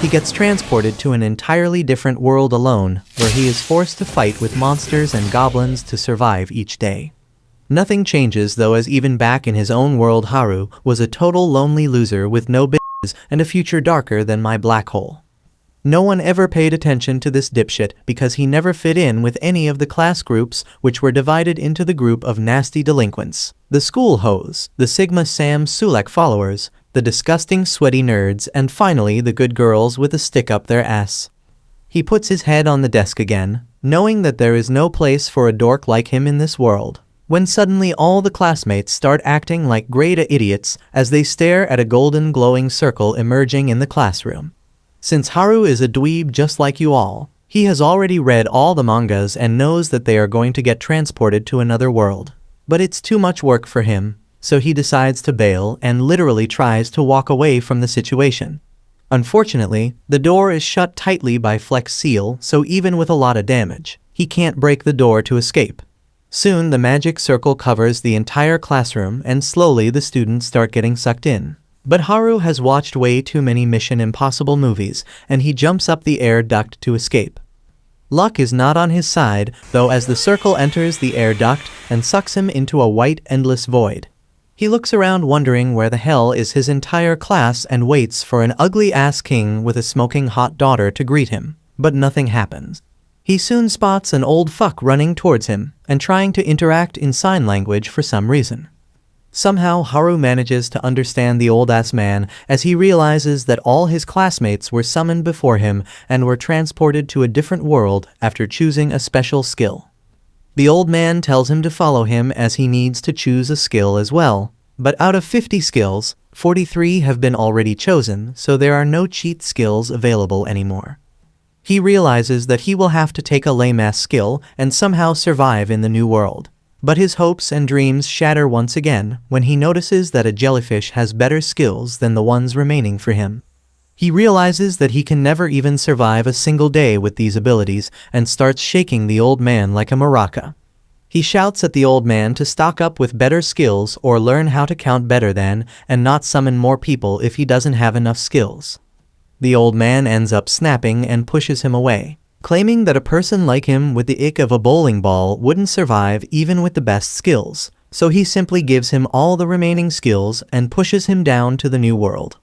he gets transported to an entirely different world alone, where he is forced to fight with monsters and goblins to survive each day. Nothing changes though, as even back in his own world Haru was a total lonely loser with no bitches and a future darker than my black hole. No one ever paid attention to this dipshit because he never fit in with any of the class groups, which were divided into the group of nasty delinquents, the school hoes, the Sigma Sam Sulek followers, the disgusting sweaty nerds, and finally the good girls with a stick up their ass. He puts his head on the desk again, knowing that there is no place for a dork like him in this world, when suddenly all the classmates start acting like great idiots as they stare at a golden glowing circle emerging in the classroom. Since Haru is a dweeb just like you all, he has already read all the mangas and knows that they are going to get transported to another world. But it's too much work for him, so he decides to bail and literally tries to walk away from the situation. Unfortunately, the door is shut tightly by Flex Seal, so even with a lot of damage, he can't break the door to escape. Soon the magic circle covers the entire classroom and slowly the students start getting sucked in. But Haru has watched way too many Mission Impossible movies, and he jumps up the air duct to escape. Luck is not on his side, though, as the circle enters the air duct and sucks him into a white endless void. He looks around wondering where the hell is his entire class and waits for an ugly-ass king with a smoking hot daughter to greet him, but nothing happens. He soon spots an old fuck running towards him and trying to interact in sign language for some reason. Somehow Haru manages to understand the old-ass man as he realizes that all his classmates were summoned before him and were transported to a different world after choosing a special skill. The old man tells him to follow him as he needs to choose a skill as well, but out of 50 skills, 43 have been already chosen, so there are no cheat skills available anymore. He realizes that he will have to take a lame-ass skill and somehow survive in the new world. But his hopes and dreams shatter once again when he notices that a jellyfish has better skills than the ones remaining for him. He realizes that he can never even survive a single day with these abilities and starts shaking the old man like a maraca. He shouts at the old man to stock up with better skills or learn how to count better than and not summon more people if he doesn't have enough skills. The old man ends up snapping and pushes him away, claiming that a person like him with the ick of a bowling ball wouldn't survive even with the best skills, so he simply gives him all the remaining skills and pushes him down to the new world.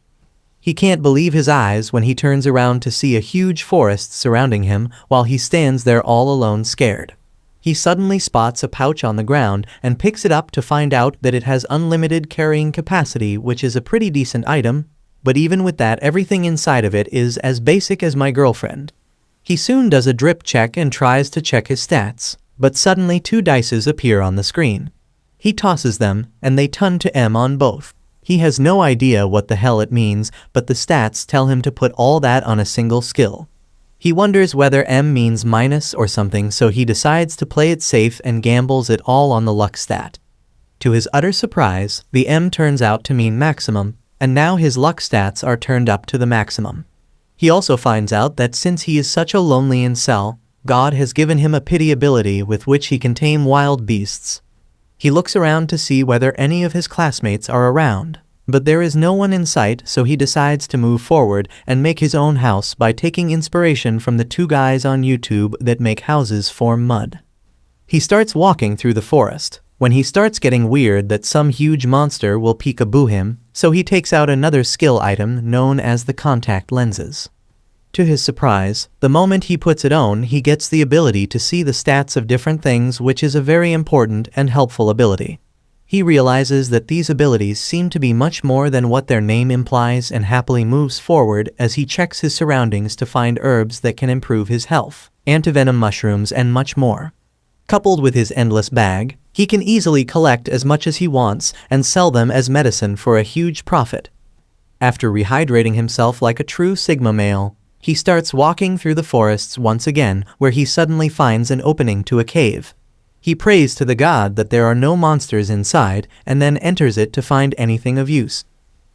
He can't believe his eyes when he turns around to see a huge forest surrounding him while he stands there all alone scared. He suddenly spots a pouch on the ground and picks it up to find out that it has unlimited carrying capacity, which is a pretty decent item, but even with that, everything inside of it is as basic as my girlfriend. He soon does a drip check and tries to check his stats, but suddenly 2 dices appear on the screen. He tosses them, and they turn to M on both. He has no idea what the hell it means, but the stats tell him to put all that on a single skill. He wonders whether M means minus or something, so he decides to play it safe and gambles it all on the luck stat. To his utter surprise, the M turns out to mean maximum, and now his luck stats are turned up to the maximum. He also finds out that since he is such a lonely incel, God has given him a pity ability with which he can tame wild beasts. He looks around to see whether any of his classmates are around, but there is no one in sight, so he decides to move forward and make his own house by taking inspiration from the 2 guys on YouTube that make houses from mud. He starts walking through the forest, when he starts getting weird that some huge monster will peekaboo him, so he takes out another skill item known as the contact lenses. To his surprise, the moment he puts it on, he gets the ability to see the stats of different things, which is a very important and helpful ability. He realizes that these abilities seem to be much more than what their name implies and happily moves forward as he checks his surroundings to find herbs that can improve his health, antivenom mushrooms, and much more. Coupled with his endless bag, he can easily collect as much as he wants and sell them as medicine for a huge profit. After rehydrating himself like a true Sigma male, he starts walking through the forests once again, where he suddenly finds an opening to a cave. He prays to the god that there are no monsters inside and then enters it to find anything of use.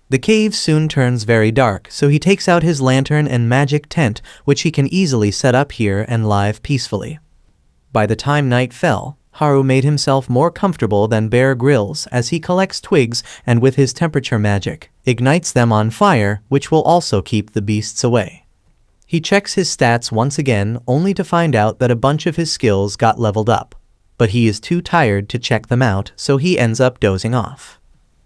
The cave soon turns very dark, so he takes out his lantern and magic tent, which he can easily set up here and live peacefully. By the time night fell, Haru made himself more comfortable than Bear Grylls as he collects twigs and with his temperature magic, ignites them on fire, which will also keep the beasts away. He checks his stats once again only to find out that a bunch of his skills got leveled up. But he is too tired to check them out, so he ends up dozing off.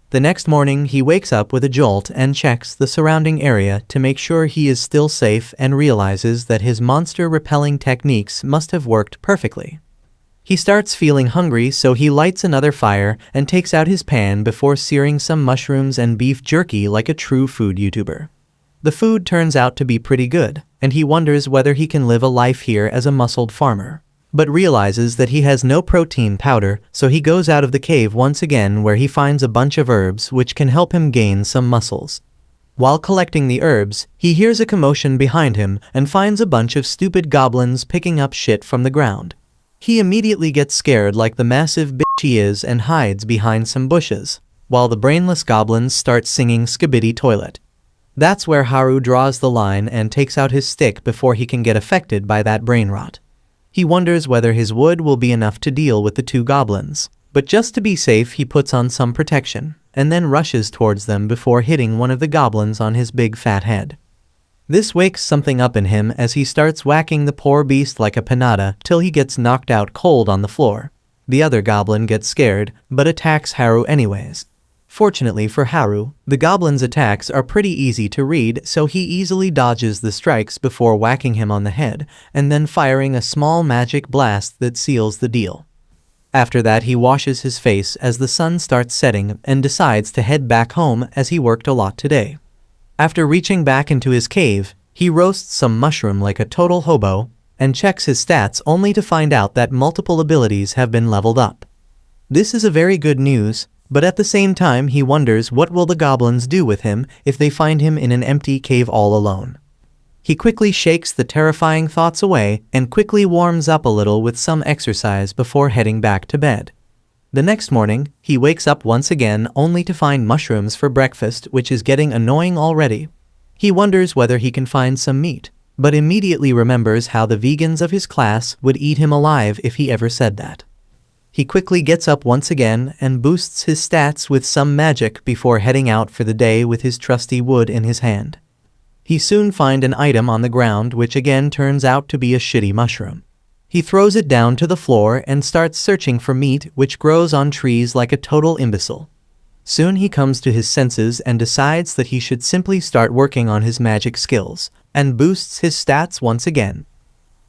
The next morning, he wakes up with a jolt and checks the surrounding area to make sure he is still safe and realizes that his monster-repelling techniques must have worked perfectly. He starts feeling hungry, so he lights another fire and takes out his pan before searing some mushrooms and beef jerky like a true food YouTuber. The food turns out to be pretty good, and he wonders whether he can live a life here as a muscled farmer, but realizes that he has no protein powder, so he goes out of the cave once again where he finds a bunch of herbs which can help him gain some muscles. While collecting the herbs, he hears a commotion behind him and finds a bunch of stupid goblins picking up shit from the ground. He immediately gets scared like the massive bitch he is and hides behind some bushes, while the brainless goblins start singing Skibidi Toilet. That's where Haru draws the line and takes out his stick before he can get affected by that brain rot. He wonders whether his wood will be enough to deal with the two goblins, but just to be safe he puts on some protection, and then rushes towards them before hitting one of the goblins on his big fat head. This wakes something up in him as he starts whacking the poor beast like a pinata till he gets knocked out cold on the floor. The other goblin gets scared, but attacks Haru anyways. Fortunately for Haru, the goblin's attacks are pretty easy to read, so he easily dodges the strikes before whacking him on the head, and then firing a small magic blast that seals the deal. After that he washes his face as the sun starts setting and decides to head back home as he worked a lot today. After reaching back into his cave, he roasts some mushroom like a total hobo, and checks his stats only to find out that multiple abilities have been leveled up. This is a very good news, but at the same time he wonders what will the goblins do with him if they find him in an empty cave all alone. He quickly shakes the terrifying thoughts away and quickly warms up a little with some exercise before heading back to bed. The next morning, he wakes up once again only to find mushrooms for breakfast, which is getting annoying already. He wonders whether he can find some meat, but immediately remembers how the vegans of his class would eat him alive if he ever said that. He quickly gets up once again and boosts his stats with some magic before heading out for the day with his trusty wood in his hand. He soon finds an item on the ground which again turns out to be a shitty mushroom. He throws it down to the floor and starts searching for meat which grows on trees like a total imbecile. Soon he comes to his senses and decides that he should simply start working on his magic skills, and boosts his stats once again.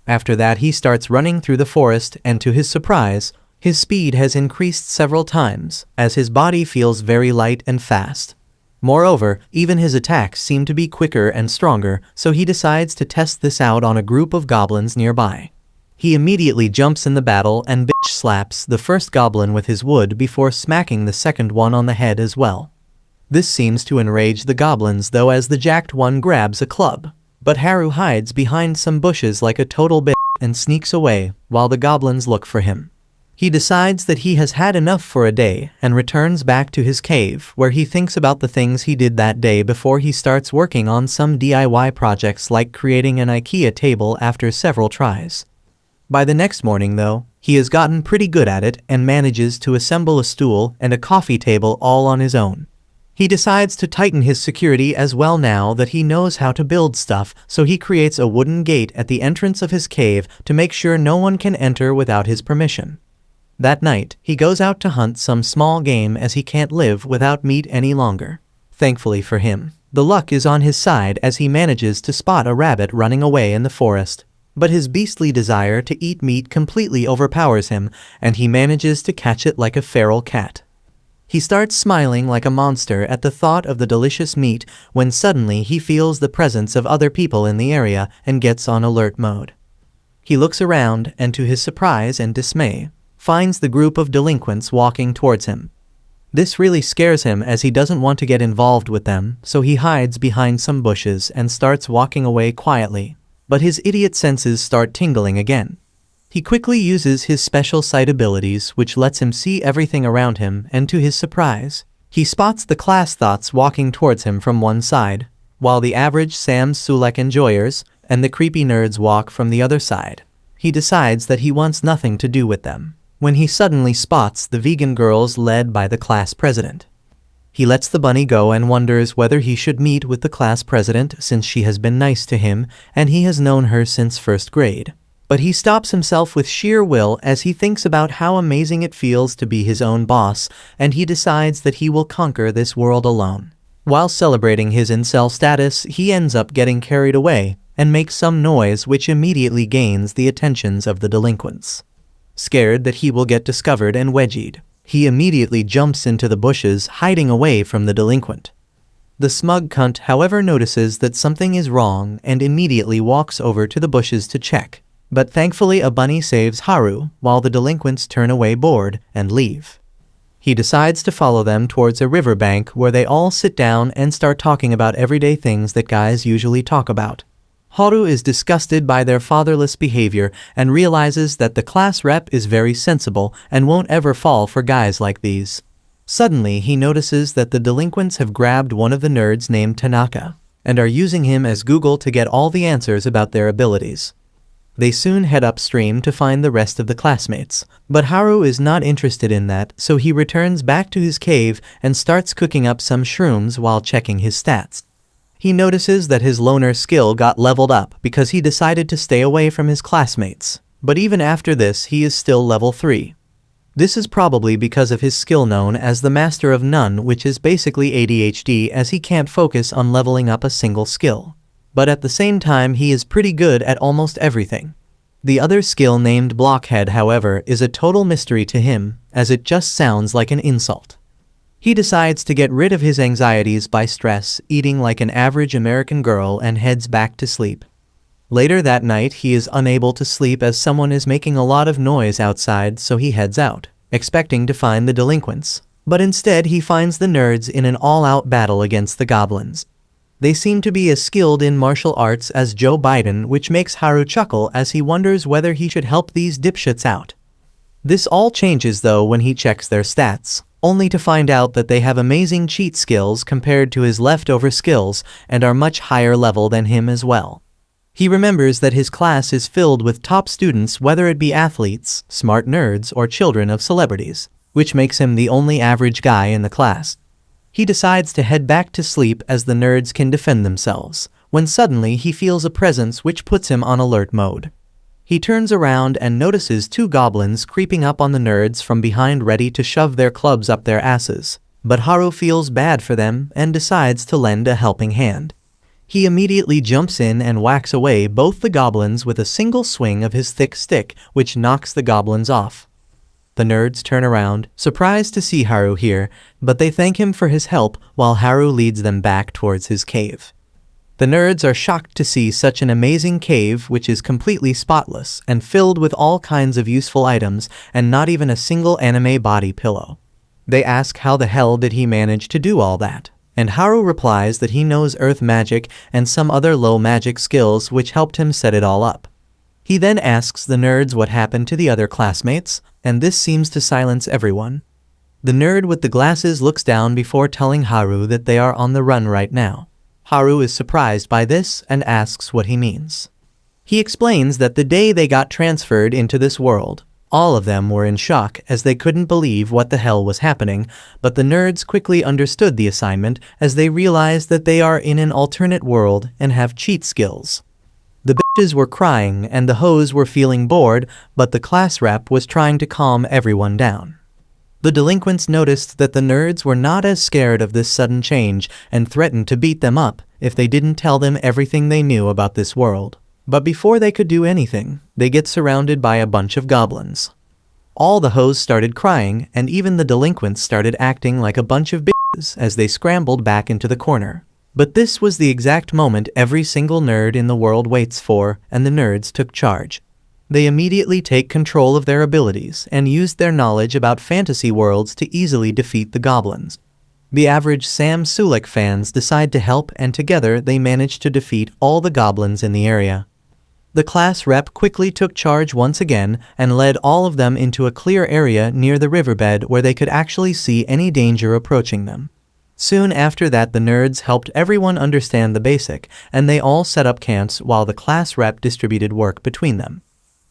After that he starts running through the forest, and to his surprise, his speed has increased several times, as his body feels very light and fast. Moreover, even his attacks seem to be quicker and stronger, so he decides to test this out on a group of goblins nearby. He immediately jumps in the battle and bitch slaps the first goblin with his wood before smacking the second one on the head as well. This seems to enrage the goblins though, as the jacked one grabs a club, but Haru hides behind some bushes like a total bitch and sneaks away while the goblins look for him. He decides that he has had enough for a day and returns back to his cave, where he thinks about the things he did that day before he starts working on some DIY projects like creating an IKEA table after several tries. By the next morning though, he has gotten pretty good at it and manages to assemble a stool and a coffee table all on his own. He decides to tighten his security as well now that he knows how to build stuff, so he creates a wooden gate at the entrance of his cave to make sure no one can enter without his permission. That night, he goes out to hunt some small game as he can't live without meat any longer. Thankfully for him, the luck is on his side as he manages to spot a rabbit running away in the forest. But his beastly desire to eat meat completely overpowers him, and he manages to catch it like a feral cat. He starts smiling like a monster at the thought of the delicious meat when suddenly he feels the presence of other people in the area and gets on alert mode. He looks around and, to his surprise and dismay, finds the group of delinquents walking towards him. This really scares him as he doesn't want to get involved with them, so he hides behind some bushes and starts walking away quietly. But his idiot senses start tingling again. He quickly uses his special sight abilities, which lets him see everything around him, and to his surprise, he spots the class thoughts walking towards him from one side, while the average Sam Sulek enjoyers and the creepy nerds walk from the other side. He decides that he wants nothing to do with them, when he suddenly spots the vegan girls led by the class president. He lets the bunny go and wonders whether he should meet with the class president since she has been nice to him and he has known her since first grade. But he stops himself with sheer will as he thinks about how amazing it feels to be his own boss, and he decides that he will conquer this world alone. While celebrating his incel status, he ends up getting carried away and makes some noise which immediately gains the attentions of the delinquents. Scared that he will get discovered and wedgied, he immediately jumps into the bushes, hiding away from the delinquent. The smug cunt, however, notices that something is wrong and immediately walks over to the bushes to check. But thankfully a bunny saves Haru, while the delinquents turn away bored and leave. He decides to follow them towards a riverbank where they all sit down and start talking about everyday things that guys usually talk about. Haru is disgusted by their fatherless behavior and realizes that the class rep is very sensible and won't ever fall for guys like these. Suddenly, he notices that the delinquents have grabbed one of the nerds named Tanaka and are using him as Google to get all the answers about their abilities. They soon head upstream to find the rest of the classmates, but Haru is not interested in that, so he returns back to his cave and starts cooking up some shrooms while checking his stats. He notices that his loner skill got leveled up because he decided to stay away from his classmates, but even after this he is still level 3. This is probably because of his skill known as the Master of None, which is basically ADHD as he can't focus on leveling up a single skill. But at the same time he is pretty good at almost everything. The other skill named Blockhead, however, is a total mystery to him, as it just sounds like an insult. He decides to get rid of his anxieties by stress, eating like an average American girl, and heads back to sleep. Later that night he is unable to sleep as someone is making a lot of noise outside, so he heads out, expecting to find the delinquents. But instead he finds the nerds in an all-out battle against the goblins. They seem to be as skilled in martial arts as Joe Biden, which makes Haru chuckle as he wonders whether he should help these dipshits out. This all changes though when he checks their stats, only to find out that they have amazing cheat skills compared to his leftover skills and are much higher level than him as well. He remembers that his class is filled with top students, whether it be athletes, smart nerds, or children of celebrities, which makes him the only average guy in the class. He decides to head back to sleep as the nerds can defend themselves, when suddenly he feels a presence which puts him on alert mode. He turns around and notices 2 goblins creeping up on the nerds from behind, ready to shove their clubs up their asses, but Haru feels bad for them and decides to lend a helping hand. He immediately jumps in and whacks away both the goblins with a single swing of his thick stick, which knocks the goblins off. The nerds turn around, surprised to see Haru here, but they thank him for his help while Haru leads them back towards his cave. The nerds are shocked to see such an amazing cave, which is completely spotless and filled with all kinds of useful items and not even a single anime body pillow. They ask how the hell did he manage to do all that, and Haru replies that he knows earth magic and some other low magic skills which helped him set it all up. He then asks the nerds what happened to the other classmates, and this seems to silence everyone. The nerd with the glasses looks down before telling Haru that they are on the run right now. Haru is surprised by this and asks what he means. He explains that the day they got transferred into this world, all of them were in shock as they couldn't believe what the hell was happening, but the nerds quickly understood the assignment as they realized that they are in an alternate world and have cheat skills. The bitches were crying and the hoes were feeling bored, but the class rep was trying to calm everyone down. The delinquents noticed that the nerds were not as scared of this sudden change and threatened to beat them up if they didn't tell them everything they knew about this world. But before they could do anything, they get surrounded by a bunch of goblins. All the hoes started crying, and even the delinquents started acting like a bunch of bitches as they scrambled back into the corner. But this was the exact moment every single nerd in the world waits for, and the nerds took charge. They immediately take control of their abilities and used their knowledge about fantasy worlds to easily defeat the goblins. The average Sam Sulek fans decide to help, and together they manage to defeat all the goblins in the area. The class rep quickly took charge once again and led all of them into a clear area near the riverbed where they could actually see any danger approaching them. Soon after that, the nerds helped everyone understand the basic, and they all set up camps while the class rep distributed work between them.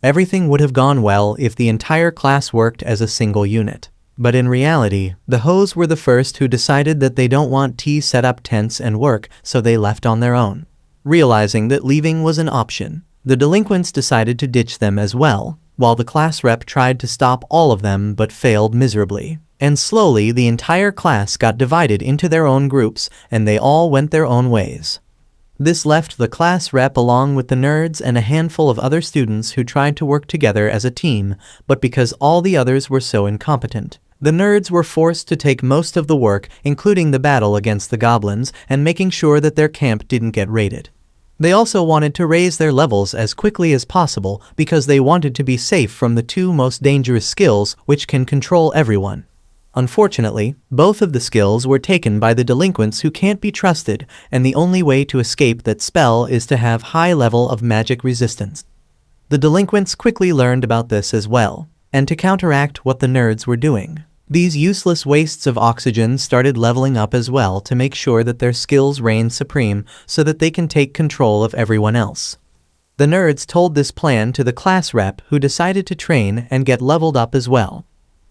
Everything would have gone well if the entire class worked as a single unit. But in reality, the hoes were the first who decided that they don't want to set up tents and work, so they left on their own. Realizing that leaving was an option, the delinquents decided to ditch them as well, while the class rep tried to stop all of them but failed miserably. And slowly the entire class got divided into their own groups, and they all went their own ways. This left the class rep along with the nerds and a handful of other students who tried to work together as a team, but because all the others were so incompetent, the nerds were forced to take most of the work, including the battle against the goblins and making sure that their camp didn't get raided. They also wanted to raise their levels as quickly as possible because they wanted to be safe from the two most dangerous skills which can control everyone. Unfortunately, both of the skills were taken by the delinquents who can't be trusted, and the only way to escape that spell is to have high level of magic resistance. The delinquents quickly learned about this as well, and to counteract what the nerds were doing, these useless wastes of oxygen started leveling up as well to make sure that their skills reign supreme so that they can take control of everyone else. The nerds told this plan to the class rep, who decided to train and get leveled up as well.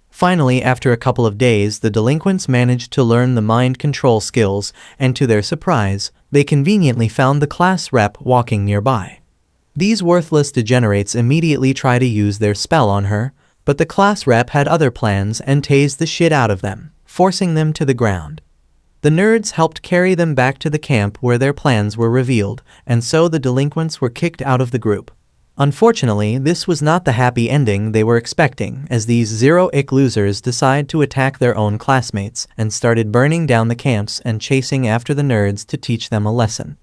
Finally, after a couple of days, the delinquents managed to learn the mind control skills, and to their surprise, they conveniently found the class rep walking nearby. These worthless degenerates immediately try to use their spell on her, but the class rep had other plans and tased the shit out of them, forcing them to the ground. The nerds helped carry them back to the camp where their plans were revealed, and so the delinquents were kicked out of the group. Unfortunately, this was not the happy ending they were expecting, as these zero-ick losers decided to attack their own classmates and started burning down the camps and chasing after the nerds to teach them a lesson.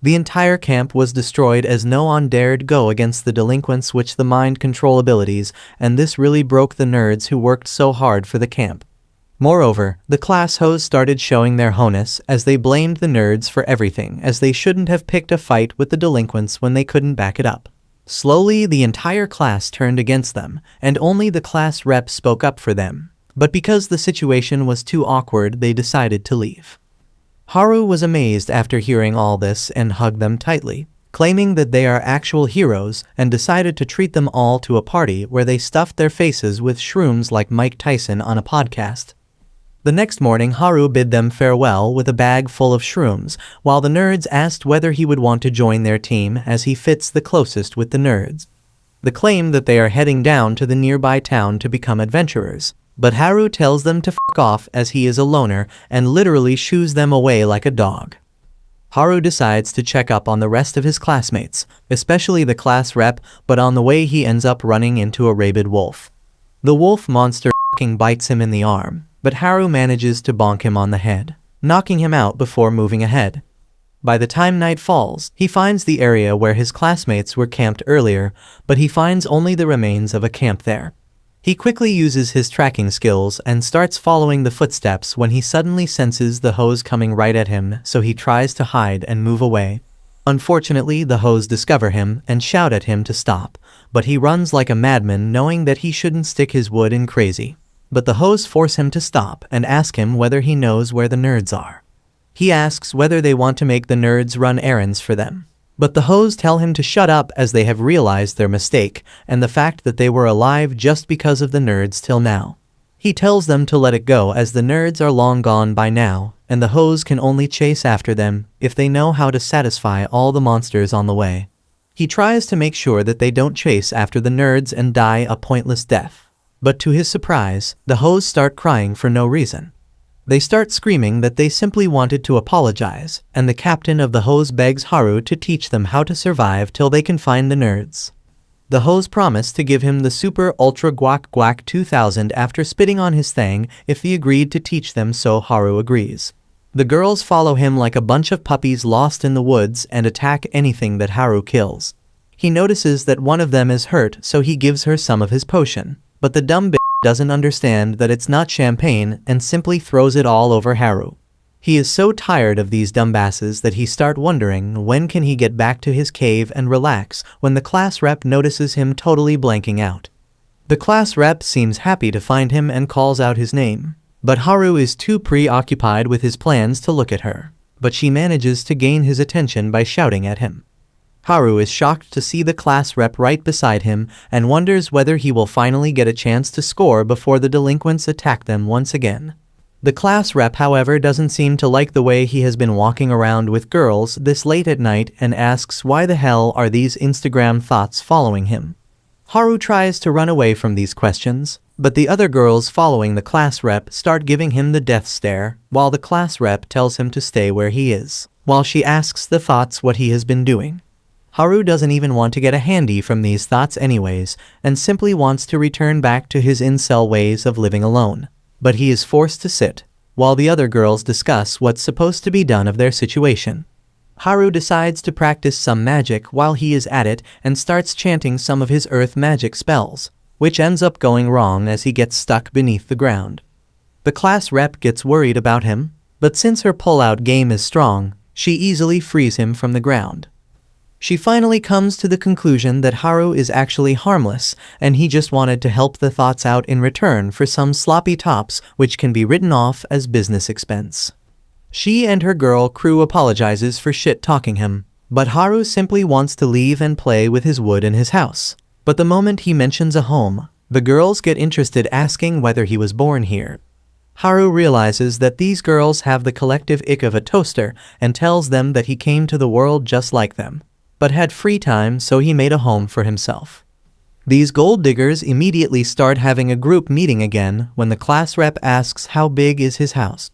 The entire camp was destroyed as no one dared go against the delinquents with the mind control abilities, and this really broke the nerds who worked so hard for the camp. Moreover, the class hoes started showing their honus as they blamed the nerds for everything, as they shouldn't have picked a fight with the delinquents when they couldn't back it up. Slowly, the entire class turned against them, and only the class rep spoke up for them. But because the situation was too awkward, they decided to leave. Haru was amazed after hearing all this and hugged them tightly, claiming that they are actual heroes, and decided to treat them all to a party where they stuffed their faces with shrooms like Mike Tyson on a podcast. The next morning, Haru bid them farewell with a bag full of shrooms, while the nerds asked whether he would want to join their team as he fits the closest with the nerds. They claim that they are heading down to the nearby town to become adventurers, but Haru tells them to fuck off as he is a loner and literally shoos them away like a dog. Haru decides to check up on the rest of his classmates, especially the class rep, but on the way he ends up running into a rabid wolf. The wolf monster fucking bites him in the arm, but Haru manages to bonk him on the head, knocking him out before moving ahead. By the time night falls, he finds the area where his classmates were camped earlier, but he finds only the remains of a camp there. He quickly uses his tracking skills and starts following the footsteps when he suddenly senses the hoes coming right at him, so he tries to hide and move away. Unfortunately, the hoes discover him and shout at him to stop, but he runs like a madman knowing that he shouldn't stick his wood in crazy. But the hoes force him to stop and ask him whether he knows where the nerds are. He asks whether they want to make the nerds run errands for them. But the hoes tell him to shut up as they have realized their mistake and the fact that they were alive just because of the nerds till now. He tells them to let it go as the nerds are long gone by now, and the hoes can only chase after them if they know how to satisfy all the monsters on the way. He tries to make sure that they don't chase after the nerds and die a pointless death. But to his surprise, the hoes start crying for no reason. They start screaming that they simply wanted to apologize, and the captain of the hoes begs Haru to teach them how to survive till they can find the nerds. The hoes promise to give him the Super Ultra Guac Guac 2000 after spitting on his thing if he agreed to teach them, so Haru agrees. The girls follow him like a bunch of puppies lost in the woods and attack anything that Haru kills. He notices that one of them is hurt, so he gives her some of his potion. But the dumb bitch doesn't understand that it's not champagne and simply throws it all over Haru. He is so tired of these dumbasses that he starts wondering when can he get back to his cave and relax when the class rep notices him totally blanking out. The class rep seems happy to find him and calls out his name, but Haru is too preoccupied with his plans to look at her, but she manages to gain his attention by shouting at him. Haru is shocked to see the class rep right beside him and wonders whether he will finally get a chance to score before the delinquents attack them once again. The class rep, however, doesn't seem to like the way he has been walking around with girls this late at night and asks why the hell are these Instagram thoughts following him. Haru tries to run away from these questions, but the other girls following the class rep start giving him the death stare, while the class rep tells him to stay where he is, while she asks the thoughts what he has been doing. Haru doesn't even want to get a handy from these thoughts anyways, and simply wants to return back to his incel ways of living alone. But he is forced to sit, while the other girls discuss what's supposed to be done of their situation. Haru decides to practice some magic while he is at it and starts chanting some of his earth magic spells, which ends up going wrong as he gets stuck beneath the ground. The class rep gets worried about him, but since her pull-out game is strong, she easily frees him from the ground. She finally comes to the conclusion that Haru is actually harmless and he just wanted to help the thoughts out in return for some sloppy tops which can be written off as business expense. She and her girl crew apologizes for shit-talking him, but Haru simply wants to leave and play with his wood in his house. But the moment he mentions a home, the girls get interested asking whether he was born here. Haru realizes that these girls have the collective ick of a toaster and tells them that he came to the world just like them, but had free time so he made a home for himself. These gold diggers immediately start having a group meeting again when the class rep asks how big is his house.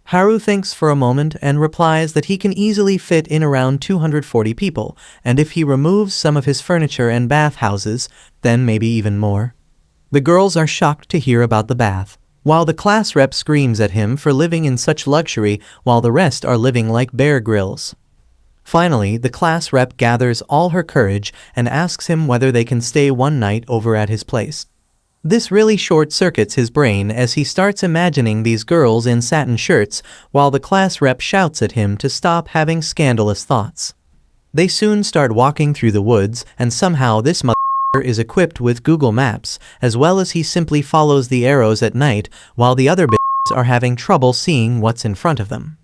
Haru thinks for a moment and replies that he can easily fit in around 240 people, and if he removes some of his furniture and bathhouses, then maybe even more. The girls are shocked to hear about the bath, while the class rep screams at him for living in such luxury while the rest are living like Bear Grylls. Finally, the class rep gathers all her courage and asks him whether they can stay one night over at his place. This really short-circuits his brain as he starts imagining these girls in satin shirts while the class rep shouts at him to stop having scandalous thoughts. They soon start walking through the woods and somehow this motherfucker is equipped with Google Maps as well as he simply follows the arrows at night while the other bitches are having trouble seeing what's in front of them.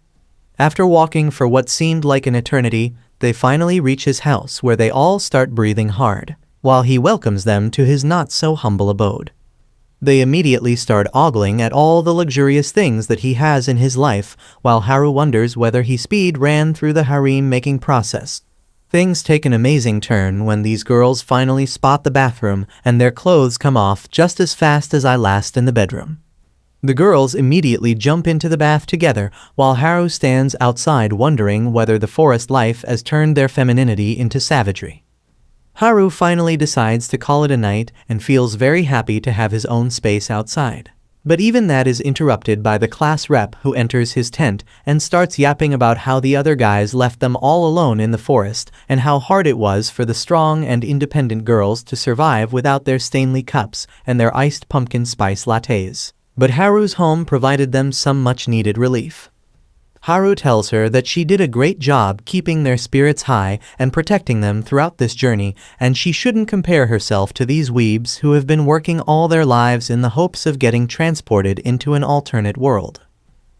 After walking for what seemed like an eternity, they finally reach his house where they all start breathing hard, while he welcomes them to his not-so-humble abode. They immediately start ogling at all the luxurious things that he has in his life, while Haru wonders whether he speed ran through the harem-making process. Things take an amazing turn when these girls finally spot the bathroom and their clothes come off just as fast as I last in the bedroom. The girls immediately jump into the bath together, while Haru stands outside wondering whether the forest life has turned their femininity into savagery. Haru finally decides to call it a night and feels very happy to have his own space outside. But even that is interrupted by the class rep who enters his tent and starts yapping about how the other guys left them all alone in the forest and how hard it was for the strong and independent girls to survive without their Stanley cups and their iced pumpkin spice lattes. But Haru's home provided them some much-needed relief. Haru tells her that she did a great job keeping their spirits high and protecting them throughout this journey, and she shouldn't compare herself to these weebs who have been working all their lives in the hopes of getting transported into an alternate world.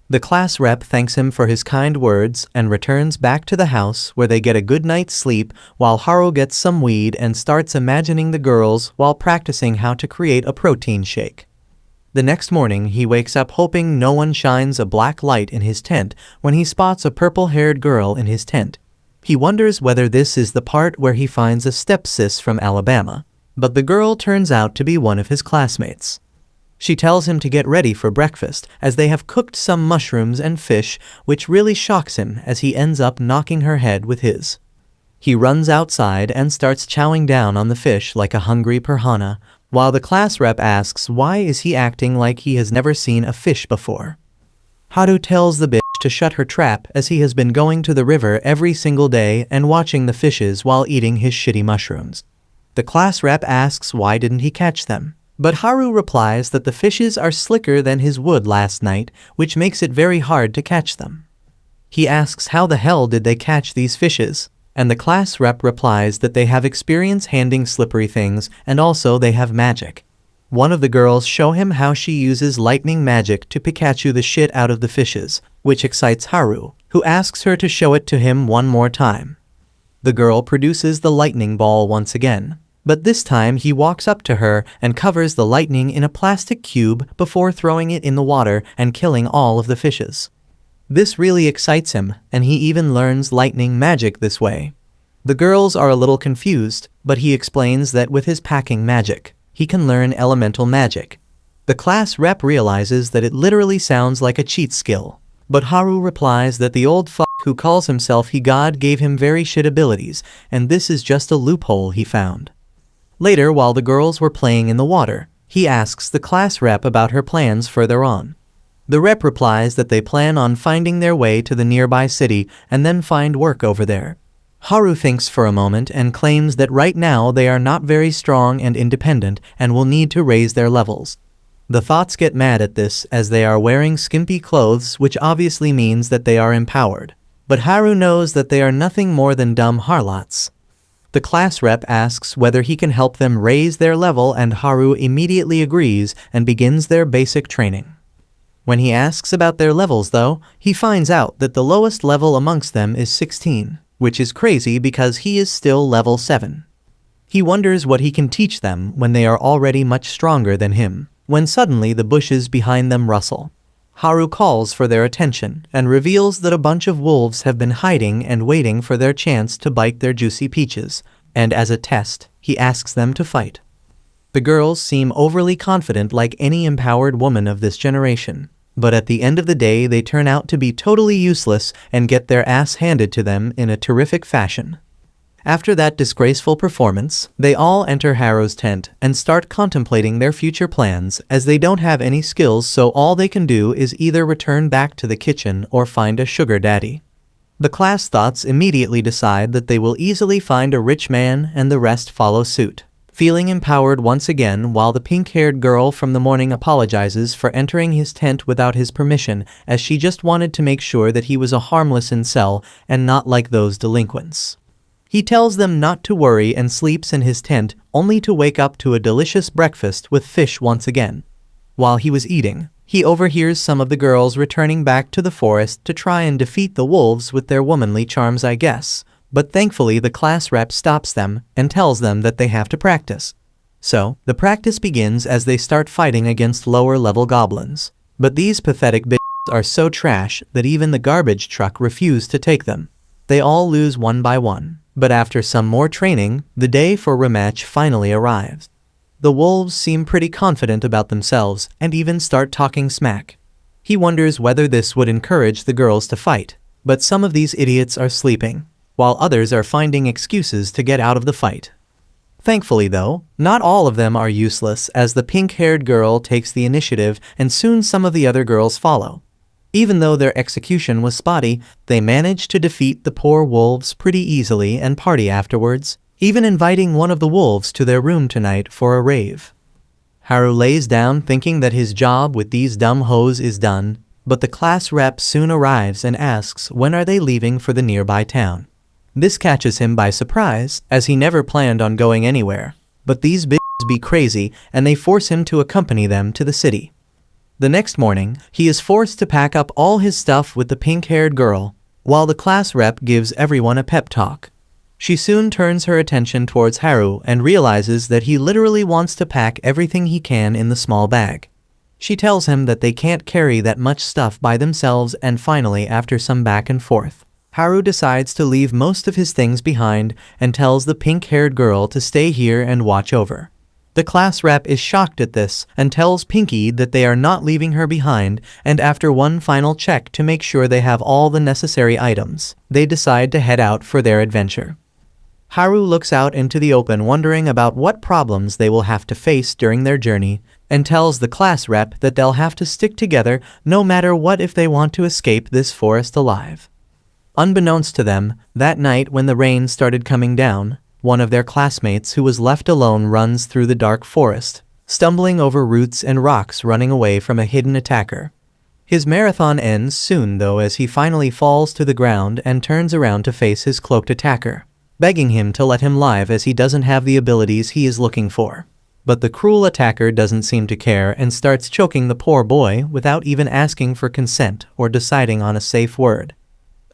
The class rep thanks him for his kind words and returns back to the house where they get a good night's sleep while Haru gets some weed and starts imagining the girls while practicing how to create a protein shake. The next morning, he wakes up hoping no one shines a black light in his tent when he spots a purple-haired girl in his tent. He wonders whether this is the part where he finds a stepsis from Alabama, but the girl turns out to be one of his classmates. She tells him to get ready for breakfast as they have cooked some mushrooms and fish, which really shocks him as he ends up knocking her head with his. He runs outside and starts chowing down on the fish like a hungry piranha, while the class rep asks why is he acting like he has never seen a fish before. Haru tells the bitch to shut her trap as he has been going to the river every single day and watching the fishes while eating his shitty mushrooms. The class rep asks why didn't he catch them, but Haru replies that the fishes are slicker than his wood last night, which makes it very hard to catch them. He asks how the hell did they catch these fishes, and the class rep replies that they have experience handling slippery things and also they have magic. One of the girls show him how she uses lightning magic to Pikachu the shit out of the fishes, which excites Haru, who asks her to show it to him one more time. The girl produces the lightning ball once again. But this time he walks up to her and covers the lightning in a plastic cube before throwing it in the water and killing all of the fishes. This really excites him, and he even learns lightning magic this way. The girls are a little confused, but he explains that with his packing magic, he can learn elemental magic. The class rep realizes that it literally sounds like a cheat skill, but Haru replies that the old fuck who calls himself he god gave him very shit abilities, and this is just a loophole he found. Later, while the girls were playing in the water, he asks the class rep about her plans further on. The rep replies that they plan on finding their way to the nearby city and then find work over there. Haru thinks for a moment and claims that right now they are not very strong and independent and will need to raise their levels. The thoughts get mad at this as they are wearing skimpy clothes, which obviously means that they are empowered. But Haru knows that they are nothing more than dumb harlots. The class rep asks whether he can help them raise their level, and Haru immediately agrees and begins their basic training. When he asks about their levels though, he finds out that the lowest level amongst them is 16, which is crazy because he is still level 7. He wonders what he can teach them when they are already much stronger than him, when suddenly the bushes behind them rustle. Haru calls for their attention and reveals that a bunch of wolves have been hiding and waiting for their chance to bite their juicy peaches, and as a test, he asks them to fight. The girls seem overly confident like any empowered woman of this generation, but at the end of the day they turn out to be totally useless and get their ass handed to them in a terrific fashion. After that disgraceful performance, they all enter Haru's tent and start contemplating their future plans as they don't have any skills, so all they can do is either return back to the kitchen or find a sugar daddy. The class thoughts immediately decide that they will easily find a rich man and the rest follow suit. Feeling empowered once again, while the pink-haired girl from the morning apologizes for entering his tent without his permission, as she just wanted to make sure that he was a harmless incel and not like those delinquents. He tells them not to worry and sleeps in his tent, only to wake up to a delicious breakfast with fish once again. While he was eating, he overhears some of the girls returning back to the forest to try and defeat the wolves with their womanly charms, I guess, but thankfully the class rep stops them and tells them that they have to practice. So, the practice begins as they start fighting against lower-level goblins. But these pathetic bitches are so trash that even the garbage truck refused to take them. They all lose one by one. But after some more training, the day for rematch finally arrives. The wolves seem pretty confident about themselves and even start talking smack. He wonders whether this would encourage the girls to fight, but some of these idiots are sleeping, while others are finding excuses to get out of the fight. Thankfully though, not all of them are useless, as the pink-haired girl takes the initiative and soon some of the other girls follow. Even though their execution was spotty, they managed to defeat the poor wolves pretty easily and party afterwards, even inviting one of the wolves to their room tonight for a rave. Haru lays down thinking that his job with these dumb hoes is done, but the class rep soon arrives and asks when are they leaving for the nearby town. This catches him by surprise, as he never planned on going anywhere, but these bitches be crazy and they force him to accompany them to the city. The next morning, he is forced to pack up all his stuff with the pink-haired girl, while the class rep gives everyone a pep talk. She soon turns her attention towards Haru and realizes that he literally wants to pack everything he can in the small bag. She tells him that they can't carry that much stuff by themselves, and finally, after some back and forth, Haru decides to leave most of his things behind and tells the pink-haired girl to stay here and watch over. The class rep is shocked at this and tells Pinky that they are not leaving her behind, and after one final check to make sure they have all the necessary items, they decide to head out for their adventure. Haru looks out into the open wondering about what problems they will have to face during their journey, and tells the class rep that they'll have to stick together no matter what if they want to escape this forest alive. Unbeknownst to them, that night when the rain started coming down, one of their classmates who was left alone runs through the dark forest, stumbling over roots and rocks, running away from a hidden attacker. His marathon ends soon though, as he finally falls to the ground and turns around to face his cloaked attacker, begging him to let him live as he doesn't have the abilities he is looking for. But the cruel attacker doesn't seem to care and starts choking the poor boy without even asking for consent or deciding on a safe word.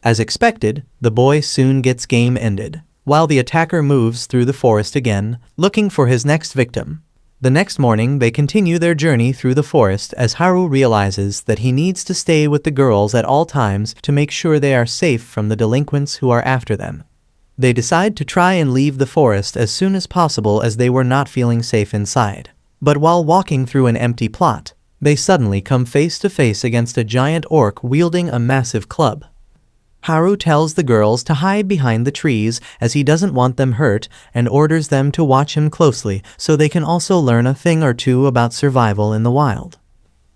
As expected, the boy soon gets game ended. while the attacker moves through the forest again, looking for his next victim. The next morning they continue their journey through the forest as Haru realizes that he needs to stay with the girls at all times to make sure they are safe from the delinquents who are after them. They decide to try and leave the forest as soon as possible as they were not feeling safe inside. But while walking through an empty plot, they suddenly come face to face against a giant orc wielding a massive club. Haru tells the girls to hide behind the trees as he doesn't want them hurt and orders them to watch him closely so they can also learn a thing or two about survival in the wild.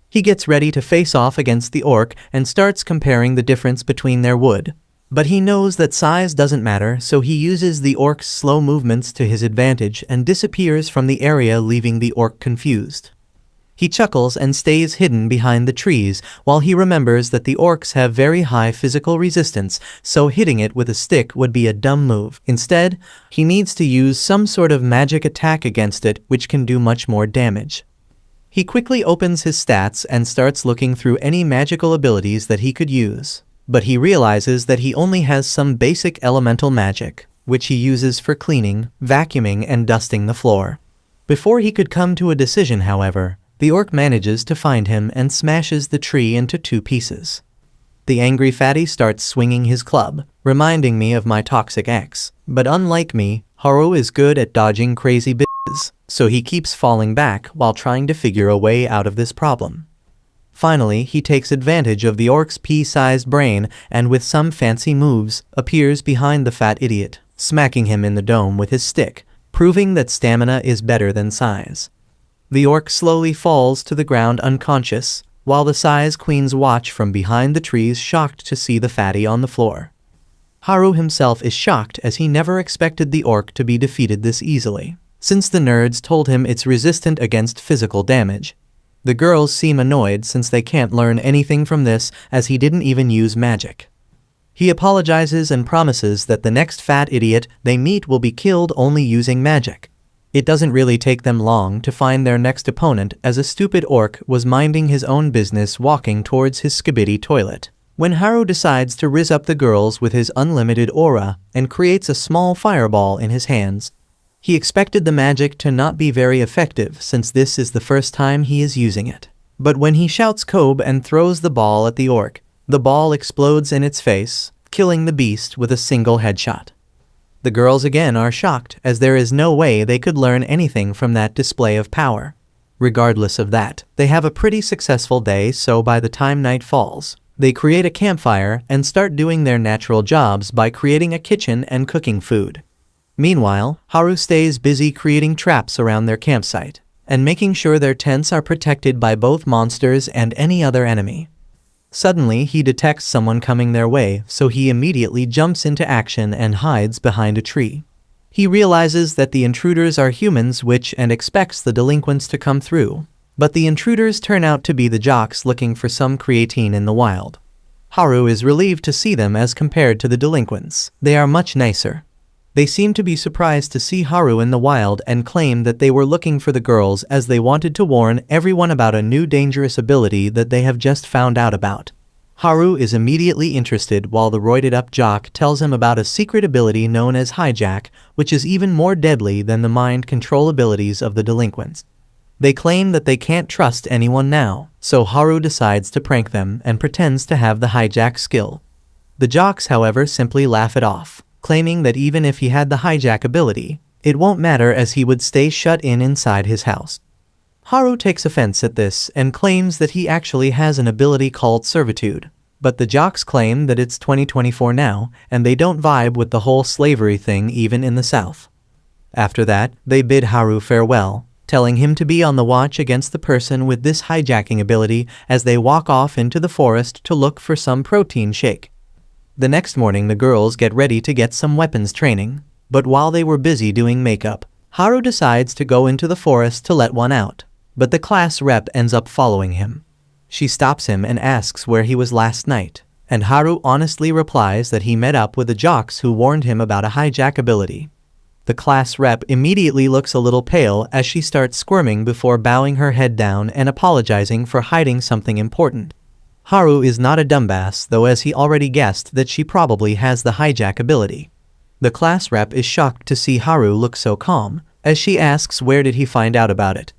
He gets ready to face off against the orc and starts comparing the difference between their wood. But he knows that size doesn't matter, so he uses the orc's slow movements to his advantage and disappears from the area, leaving the orc confused. He chuckles and stays hidden behind the trees while he remembers that the orcs have very high physical resistance, so hitting it with a stick would be a dumb move. Instead, he needs to use some sort of magic attack against it, which can do much more damage. He quickly opens his stats and starts looking through any magical abilities that he could use. But he realizes that he only has some basic elemental magic, which he uses for cleaning, vacuuming, and dusting the floor. Before he could come to a decision, however, the orc manages to find him and smashes the tree into 2 pieces. The angry fatty starts swinging his club, reminding me of my toxic ex. But unlike me, Haru is good at dodging crazy bitches, so he keeps falling back while trying to figure a way out of this problem. Finally, he takes advantage of the orc's pea-sized brain and with some fancy moves, appears behind the fat idiot, smacking him in the dome with his stick, proving that stamina is better than size. The orc slowly falls to the ground unconscious, while the size queens watch from behind the trees, shocked to see the fatty on the floor. Haru himself is shocked as he never expected the orc to be defeated this easily, since the nerds told him it's resistant against physical damage. The girls seem annoyed since they can't learn anything from this as he didn't even use magic. He apologizes and promises that the next fat idiot they meet will be killed only using magic. It doesn't really take them long to find their next opponent as a stupid orc was minding his own business walking towards his skibidi toilet, when Haru decides to rizz up the girls with his unlimited aura and creates a small fireball in his hands. He expected the magic to not be very effective since this is the first time he is using it. But when he shouts Kobe and throws the ball at the orc, the ball explodes in its face, killing the beast with a single headshot. The girls again are shocked as there is no way they could learn anything from that display of power. Regardless of that, they have a pretty successful day, so by the time night falls, they create a campfire and start doing their natural jobs by creating a kitchen and cooking food. Meanwhile, Haru stays busy creating traps around their campsite and making sure their tents are protected by both monsters and any other enemy. Suddenly, he detects someone coming their way, so he immediately jumps into action and hides behind a tree. He realizes that the intruders are humans and expects the delinquents to come through. But the intruders turn out to be the jocks looking for some creatine in the wild. Haru is relieved to see them as compared to the delinquents. They are much nicer. They seem to be surprised to see Haru in the wild and claim that they were looking for the girls as they wanted to warn everyone about a new dangerous ability that they have just found out about. Haru is immediately interested while the roided-up jock tells him about a secret ability known as hijack, which is even more deadly than the mind control abilities of the delinquents. They claim that they can't trust anyone now, so Haru decides to prank them and pretends to have the hijack skill. The jocks, however, simply laugh it off, claiming that even if he had the hijack ability, it won't matter as he would stay shut in inside his house. Haru takes offense at this and claims that he actually has an ability called servitude, but the jocks claim that it's 2024 now and they don't vibe with the whole slavery thing even in the South. After that, they bid Haru farewell, telling him to be on the watch against the person with this hijacking ability as they walk off into the forest to look for some protein shake. The next morning the girls get ready to get some weapons training, but while they were busy doing makeup, Haru decides to go into the forest to let one out, but the class rep ends up following him. She stops him and asks where he was last night, and Haru honestly replies that he met up with the jocks who warned him about a hijack ability. The class rep immediately looks a little pale as she starts squirming before bowing her head down and apologizing for hiding something important. Haru is not a dumbass though, as he already guessed that she probably has the hijack ability. The class rep is shocked to see Haru look so calm, as she asks where did he find out about it.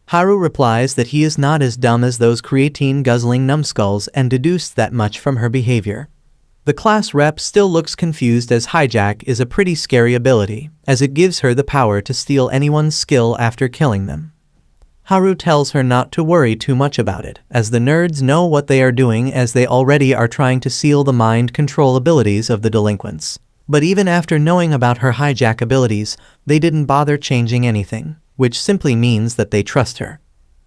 Haru replies that he is not as dumb as those creatine-guzzling numbskulls and deduced that much from her behavior. The class rep still looks confused as hijack is a pretty scary ability, as it gives her the power to steal anyone's skill after killing them. Haru tells her not to worry too much about it, as the nerds know what they are doing as they already are trying to seal the mind control abilities of the delinquents. But even after knowing about her hijack abilities, they didn't bother changing anything, which simply means that they trust her.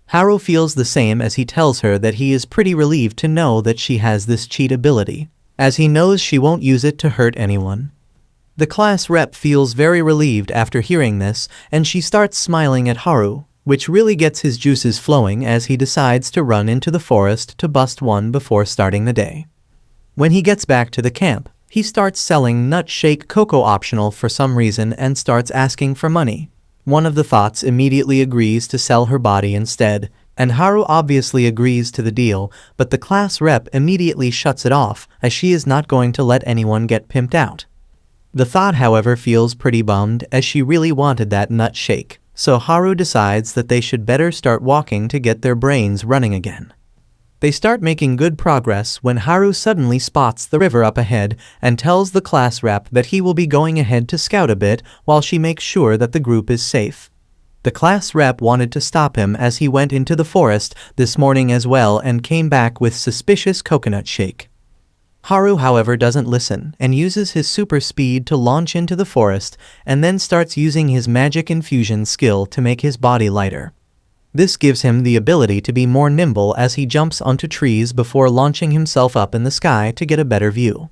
Haru feels the same as he tells her that he is pretty relieved to know that she has this cheat ability, as he knows she won't use it to hurt anyone. The class rep feels very relieved after hearing this, and she starts smiling at Haru, which really gets his juices flowing as he decides to run into the forest to bust one before starting the day. When he gets back to the camp, he starts selling nut shake cocoa optional for some reason and starts asking for money. One of the thoughts immediately agrees to sell her body instead, and Haru obviously agrees to the deal, but the class rep immediately shuts it off as she is not going to let anyone get pimped out. The thought, however, feels pretty bummed as she really wanted that nut shake, so Haru decides that they should better start walking to get their brains running again. They start making good progress when Haru suddenly spots the river up ahead and tells the class rep that he will be going ahead to scout a bit while she makes sure that the group is safe. The class rep wanted to stop him as he went into the forest this morning as well and came back with suspicious coconut shake. Haru, however, doesn't listen and uses his super speed to launch into the forest and then starts using his magic infusion skill to make his body lighter. This gives him the ability to be more nimble as he jumps onto trees before launching himself up in the sky to get a better view.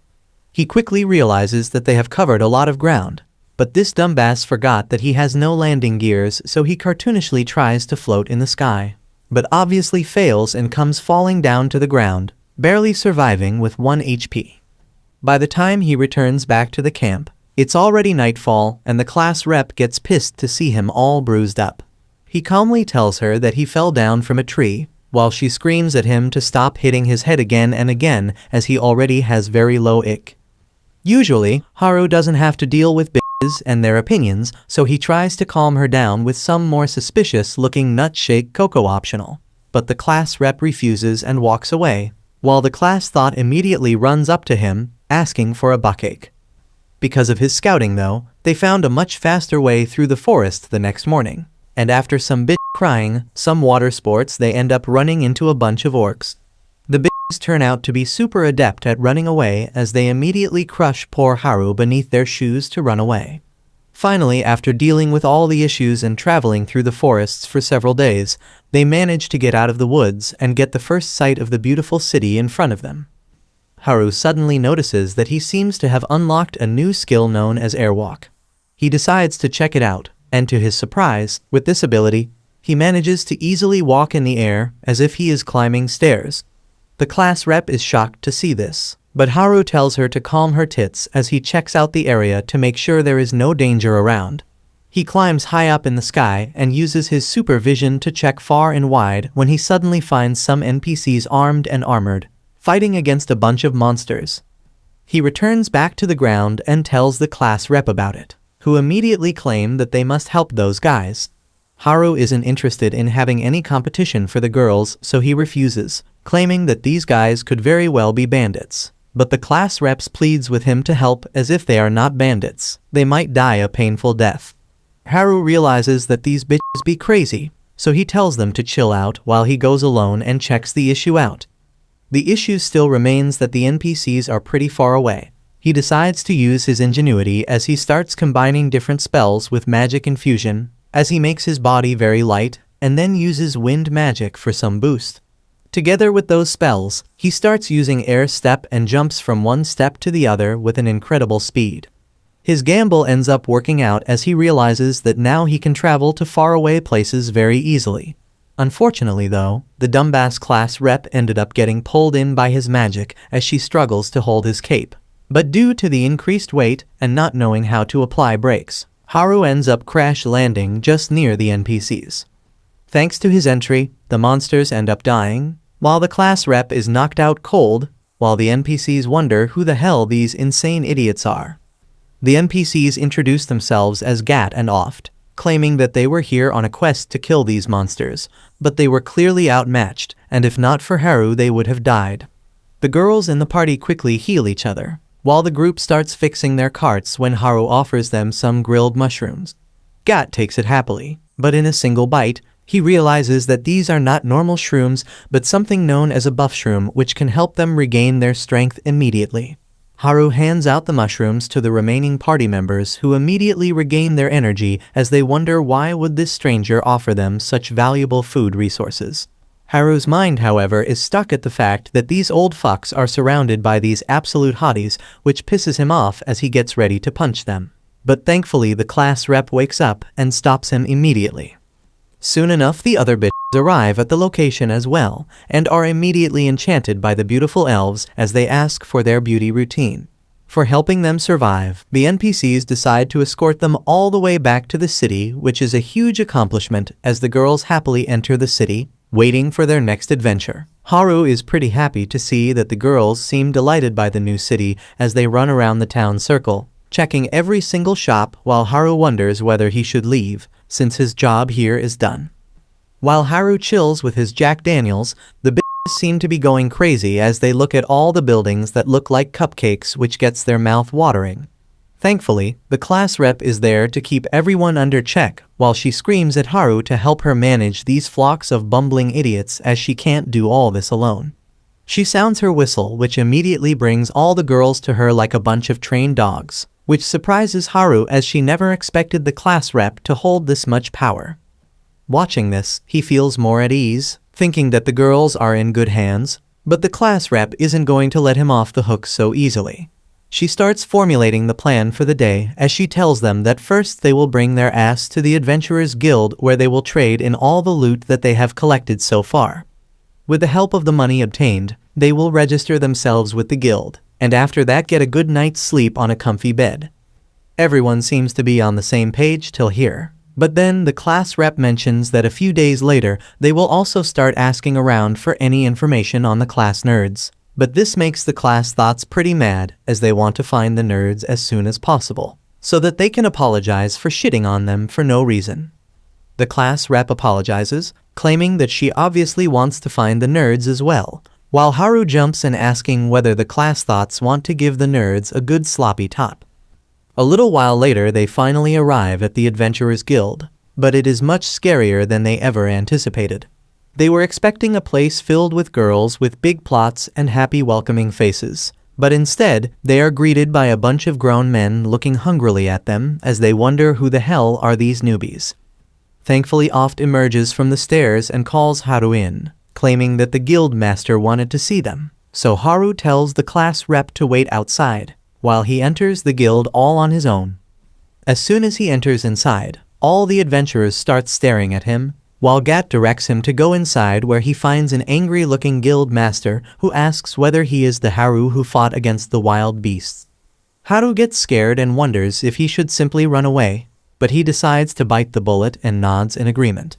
He quickly realizes that they have covered a lot of ground, but this dumbass forgot that he has no landing gears, so he cartoonishly tries to float in the sky, but obviously fails and comes falling down to the ground, barely surviving with 1 HP. By the time he returns back to the camp, it's already nightfall and the class rep gets pissed to see him all bruised up. He calmly tells her that he fell down from a tree, while she screams at him to stop hitting his head again and again as he already has very low IQ. Usually, Haru doesn't have to deal with bitches and their opinions, so he tries to calm her down with some more suspicious-looking nut shake cocoa optional. But the class rep refuses and walks away, while the class thought immediately runs up to him, asking for a buckache. Because of his scouting though, they found a much faster way through the forest the next morning. And after some bitch crying, some water sports, they end up running into a bunch of orcs. The bitches turn out to be super adept at running away as they immediately crush poor Haru beneath their shoes to run away. Finally, after dealing with all the issues and traveling through the forests for several days, they manage to get out of the woods and get the first sight of the beautiful city in front of them. Haru suddenly notices that he seems to have unlocked a new skill known as airwalk. He decides to check it out, and to his surprise, with this ability, he manages to easily walk in the air as if he is climbing stairs. The class rep is shocked to see this, but Haru tells her to calm her tits as he checks out the area to make sure there is no danger around. He climbs high up in the sky and uses his supervision to check far and wide when he suddenly finds some NPCs armed and armored, fighting against a bunch of monsters. He returns back to the ground and tells the class rep about it, who immediately claim that they must help those guys. Haru isn't interested in having any competition for the girls, so he refuses, claiming that these guys could very well be bandits. But the class reps pleads with him to help as if they are not bandits. They might die a painful death. Haru realizes that these bitches be crazy, so he tells them to chill out while he goes alone and checks the issue out. The issue still remains that the NPCs are pretty far away. He decides to use his ingenuity as he starts combining different spells with magic infusion, as he makes his body very light, and then uses wind magic for some boost. Together with those spells, he starts using air step and jumps from one step to the other with an incredible speed. His gamble ends up working out as he realizes that now he can travel to faraway places very easily. Unfortunately though, the dumbass class rep ended up getting pulled in by his magic as she struggles to hold his cape. But due to the increased weight and not knowing how to apply brakes, Haru ends up crash landing just near the NPCs. Thanks to his entry, the monsters end up dying, while the class rep is knocked out cold, while the NPCs wonder who the hell these insane idiots are. The NPCs introduced themselves as Gat and Oft, claiming that they were here on a quest to kill these monsters, but they were clearly outmatched, and if not for Haru they would have died. The girls in the party quickly heal each other, while the group starts fixing their carts when Haru offers them some grilled mushrooms. Gat takes it happily, but in a single bite, he realizes that these are not normal shrooms but something known as a buff shroom which can help them regain their strength immediately. Haru hands out the mushrooms to the remaining party members who immediately regain their energy as they wonder why would this stranger offer them such valuable food resources. Haru's mind, however, is stuck at the fact that these old fucks are surrounded by these absolute hotties, which pisses him off as he gets ready to punch them. But thankfully the class rep wakes up and stops him immediately. Soon enough the other bitches arrive at the location as well, and are immediately enchanted by the beautiful elves as they ask for their beauty routine. For helping them survive, the NPCs decide to escort them all the way back to the city, which is a huge accomplishment as the girls happily enter the city, waiting for their next adventure. Haru is pretty happy to see that the girls seem delighted by the new city as they run around the town circle, checking every single shop while Haru wonders whether he should leave, since his job here is done. While Haru chills with his Jack Daniels, the bitches seem to be going crazy as they look at all the buildings that look like cupcakes, which gets their mouth watering. Thankfully, the class rep is there to keep everyone under check while she screams at Haru to help her manage these flocks of bumbling idiots as she can't do all this alone. She sounds her whistle, which immediately brings all the girls to her like a bunch of trained dogs, which surprises Haru as she never expected the class rep to hold this much power. Watching this, he feels more at ease, thinking that the girls are in good hands, but the class rep isn't going to let him off the hook so easily. She starts formulating the plan for the day as she tells them that first they will bring their ass to the Adventurers Guild where they will trade in all the loot that they have collected so far. With the help of the money obtained, they will register themselves with the guild, and after that get a good night's sleep on a comfy bed. Everyone seems to be on the same page till here, but then the class rep mentions that a few days later they will also start asking around for any information on the class nerds. But this makes the class thoughts pretty mad as they want to find the nerds as soon as possible, so that they can apologize for shitting on them for no reason. The class rep apologizes, claiming that she obviously wants to find the nerds as well, while Haru jumps in asking whether the class thoughts want to give the nerds a good sloppy top. A little while later they finally arrive at the Adventurers Guild, but it is much scarier than they ever anticipated. They were expecting a place filled with girls with big plots and happy welcoming faces, but instead they are greeted by a bunch of grown men looking hungrily at them as they wonder who the hell are these newbies. Thankfully Oft emerges from the stairs and calls Haru in, claiming that the guild master wanted to see them, so Haru tells the class rep to wait outside, while he enters the guild all on his own. As soon as he enters inside, all the adventurers start staring at him, while Gat directs him to go inside where he finds an angry-looking guild master who asks whether he is the Haru who fought against the wild beasts. Haru gets scared and wonders if he should simply run away, but he decides to bite the bullet and nods in agreement.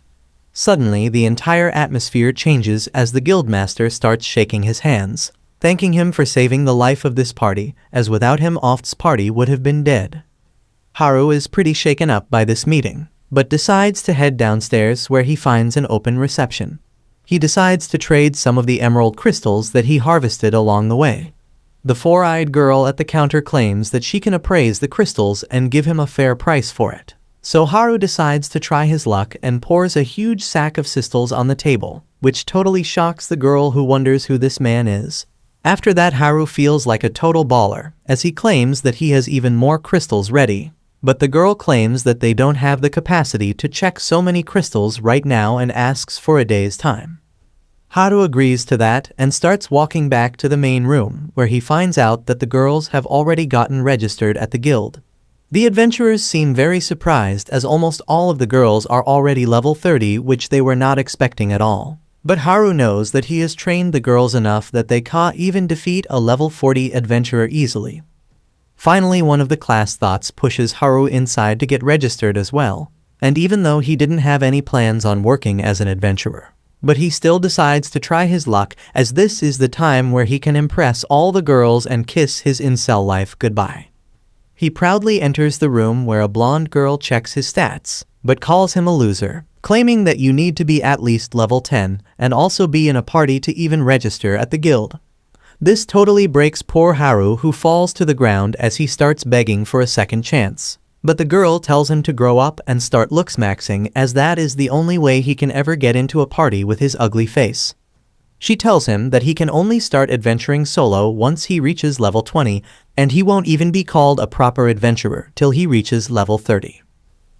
Suddenly, the entire atmosphere changes as the guildmaster starts shaking his hands, thanking him for saving the life of this party, as without him Oft's party would have been dead. Haru is pretty shaken up by this meeting, but decides to head downstairs where he finds an open reception. He decides to trade some of the emerald crystals that he harvested along the way. The four-eyed girl at the counter claims that she can appraise the crystals and give him a fair price for it. So Haru decides to try his luck and pours a huge sack of crystals on the table, which totally shocks the girl who wonders who this man is. After that, Haru feels like a total baller, as he claims that he has even more crystals ready. But the girl claims that they don't have the capacity to check so many crystals right now and asks for a day's time. Haru agrees to that and starts walking back to the main room, where he finds out that the girls have already gotten registered at the guild. The adventurers seem very surprised as almost all of the girls are already level 30, which they were not expecting at all. But Haru knows that he has trained the girls enough that they can't even defeat a level 40 adventurer easily. Finally, one of the class thoughts pushes Haru inside to get registered as well, and even though he didn't have any plans on working as an adventurer, but he still decides to try his luck as this is the time where he can impress all the girls and kiss his incel life goodbye. He proudly enters the room where a blonde girl checks his stats, but calls him a loser, claiming that you need to be at least level 10 and also be in a party to even register at the guild. This totally breaks poor Haru, who falls to the ground as he starts begging for a second chance. But the girl tells him to grow up and start looks maxing, as that is the only way he can ever get into a party with his ugly face. She tells him that he can only start adventuring solo once he reaches level 20, and he won't even be called a proper adventurer till he reaches level 30.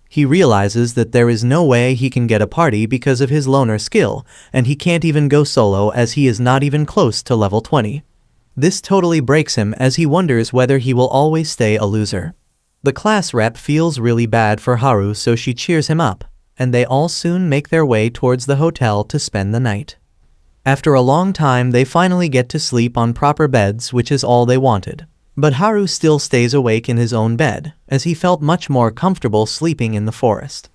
He realizes that there is no way he can get a party because of his loner skill, and he can't even go solo as he is not even close to level 20. This totally breaks him, as he wonders whether he will always stay a loser. The class rep feels really bad for Haru, so she cheers him up, and they all soon make their way towards the hotel to spend the night. After a long time, they finally get to sleep on proper beds, which is all they wanted. But Haru still stays awake in his own bed, as he felt much more comfortable sleeping in the forest.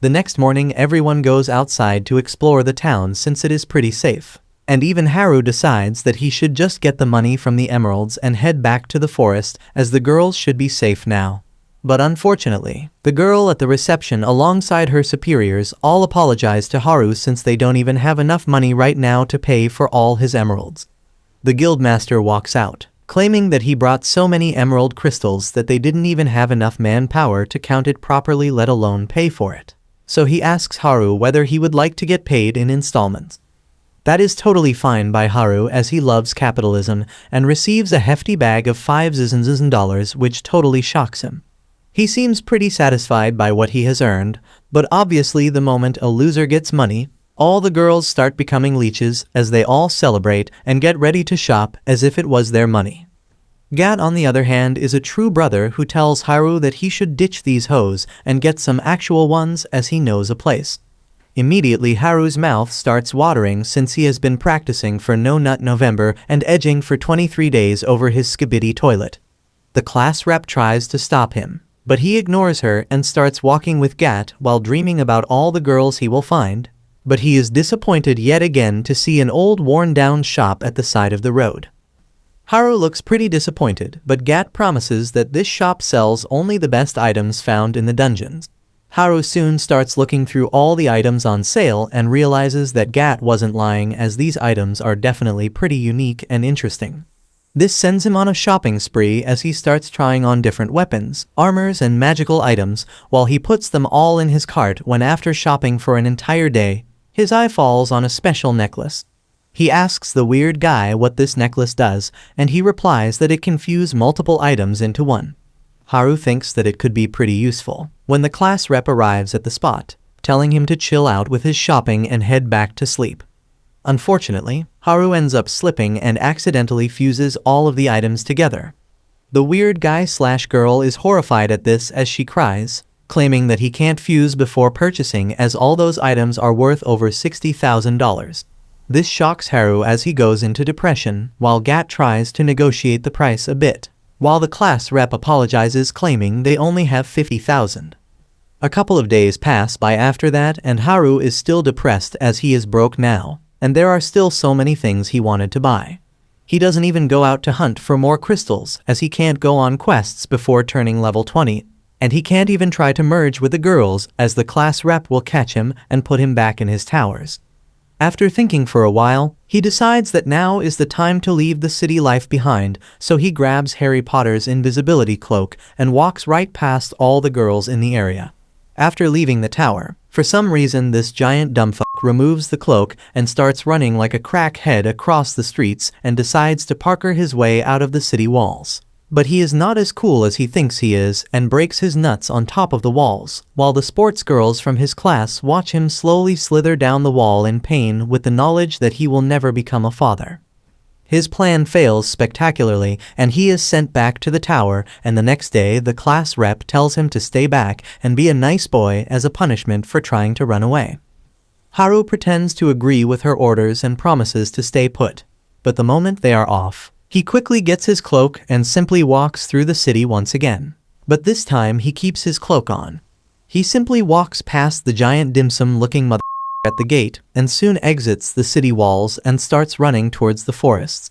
The next morning, everyone goes outside to explore the town since it is pretty safe. And even Haru decides that he should just get the money from the emeralds and head back to the forest, as the girls should be safe now. But unfortunately, the girl at the reception alongside her superiors all apologize to Haru since they don't even have enough money right now to pay for all his emeralds. The guildmaster walks out, claiming that he brought so many emerald crystals that they didn't even have enough manpower to count it properly, let alone pay for it. So he asks Haru whether he would like to get paid in installments. That is totally fine by Haru, as he loves capitalism and receives a hefty bag of $5,000, which totally shocks him. He seems pretty satisfied by what he has earned, but obviously the moment a loser gets money, all the girls start becoming leeches as they all celebrate and get ready to shop as if it was their money. Gat, on the other hand, is a true brother who tells Haru that he should ditch these hoes and get some actual ones, as he knows a place. Immediately, Haru's mouth starts watering since he has been practicing for No Nut November and edging for 23 days over his skibidi toilet. The class rep tries to stop him, but he ignores her and starts walking with Gat while dreaming about all the girls he will find. But he is disappointed yet again to see an old worn-down shop at the side of the road. Haru looks pretty disappointed, but Gat promises that this shop sells only the best items found in the dungeons. Haru soon starts looking through all the items on sale and realizes that Gat wasn't lying, as these items are definitely pretty unique and interesting. This sends him on a shopping spree as he starts trying on different weapons, armors, and magical items while he puts them all in his cart when, after shopping for an entire day, his eye falls on a special necklace. He asks the weird guy what this necklace does, and he replies that it can fuse multiple items into one. Haru thinks that it could be pretty useful when the class rep arrives at the spot, telling him to chill out with his shopping and head back to sleep. Unfortunately, Haru ends up slipping and accidentally fuses all of the items together. The weird guy/girl is horrified at this as she cries, claiming that he can't fuse before purchasing as all those items are worth over $60,000. This shocks Haru as he goes into depression, while Gat tries to negotiate the price a bit, while the class rep apologizes, claiming they only have $50,000. A couple of days pass by after that, and Haru is still depressed as he is broke now, and there are still so many things he wanted to buy. He doesn't even go out to hunt for more crystals, as he can't go on quests before turning level 20, and he can't even try to merge with the girls as the class rep will catch him and put him back in his towers. After thinking for a while, he decides that now is the time to leave the city life behind, so he grabs Harry Potter's invisibility cloak and walks right past all the girls in the area. After leaving the tower, for some reason this giant dumbfuck removes the cloak and starts running like a crackhead across the streets and decides to parkour his way out of the city walls. But he is not as cool as he thinks he is and breaks his nuts on top of the walls, while the sports girls from his class watch him slowly slither down the wall in pain with the knowledge that he will never become a father. His plan fails spectacularly and he is sent back to the tower, and the next day the class rep tells him to stay back and be a nice boy as a punishment for trying to run away. Haru pretends to agree with her orders and promises to stay put, but the moment they are off, he quickly gets his cloak and simply walks through the city once again. But this time he keeps his cloak on. He simply walks past the giant dim sum-looking mother at the gate and soon exits the city walls and starts running towards the forests.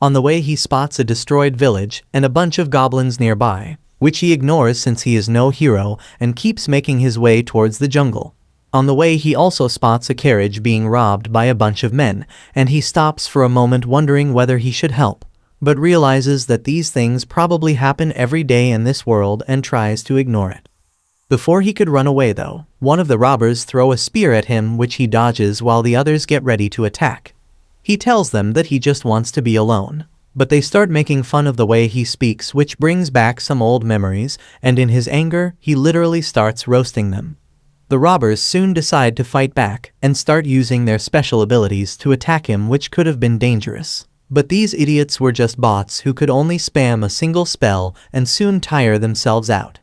On the way he spots a destroyed village and a bunch of goblins nearby, which he ignores since he is no hero and keeps making his way towards the jungle. On the way he also spots a carriage being robbed by a bunch of men, and he stops for a moment wondering whether he should help, but realizes that these things probably happen every day in this world and tries to ignore it. Before he could run away though, one of the robbers throw a spear at him which he dodges while the others get ready to attack. He tells them that he just wants to be alone, but they start making fun of the way he speaks, which brings back some old memories, and in his anger he literally starts roasting them. The robbers soon decide to fight back and start using their special abilities to attack him, which could have been dangerous. But these idiots were just bots who could only spam a single spell and soon tire themselves out.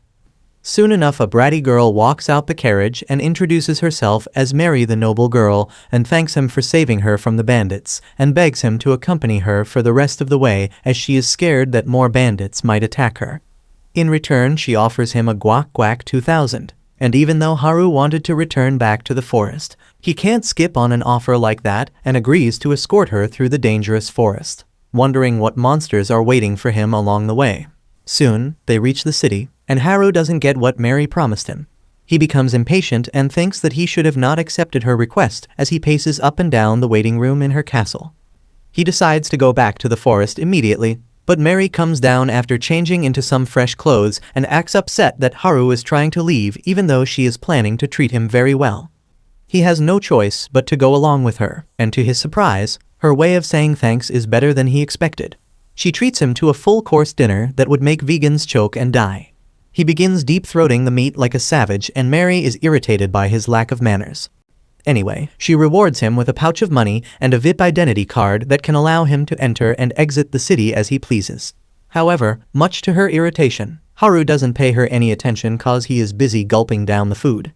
Soon enough a bratty girl walks out the carriage and introduces herself as Mary the noble girl and thanks him for saving her from the bandits and begs him to accompany her for the rest of the way as she is scared that more bandits might attack her. In return she offers him a guac guac 2000. And even though Haru wanted to return back to the forest, he can't skip on an offer like that and agrees to escort her through the dangerous forest, wondering what monsters are waiting for him along the way. Soon, they reach the city, and Haru doesn't get what Mary promised him. He becomes impatient and thinks that he should have not accepted her request as he paces up and down the waiting room in her castle. He decides to go back to the forest immediately, but Mary comes down after changing into some fresh clothes and acts upset that Haru is trying to leave even though she is planning to treat him very well. He has no choice but to go along with her, and to his surprise, her way of saying thanks is better than he expected. She treats him to a full-course dinner that would make vegans choke and die. He begins deep-throating the meat like a savage, and Mary is irritated by his lack of manners. Anyway, she rewards him with a pouch of money and a VIP identity card that can allow him to enter and exit the city as he pleases. However, much to her irritation, Haru doesn't pay her any attention cause he is busy gulping down the food.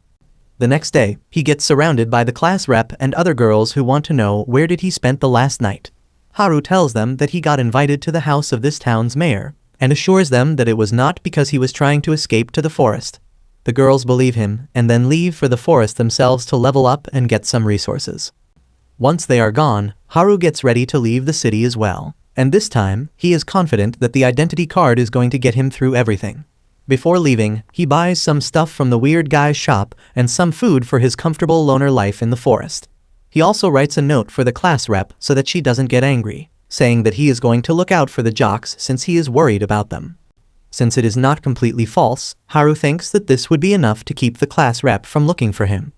The next day, he gets surrounded by the class rep and other girls who want to know where did he spend the last night. Haru tells them that he got invited to the house of this town's mayor, and assures them that it was not because he was trying to escape to the forest. The girls believe him and then leave for the forest themselves to level up and get some resources. Once they are gone, Haru gets ready to leave the city as well, and this time, he is confident that the identity card is going to get him through everything. Before leaving, he buys some stuff from the weird guy's shop and some food for his comfortable loner life in the forest. He also writes a note for the class rep so that she doesn't get angry, saying that he is going to look out for the jocks since he is worried about them. Since it is not completely false, Haru thinks that this would be enough to keep the class rep from looking for him.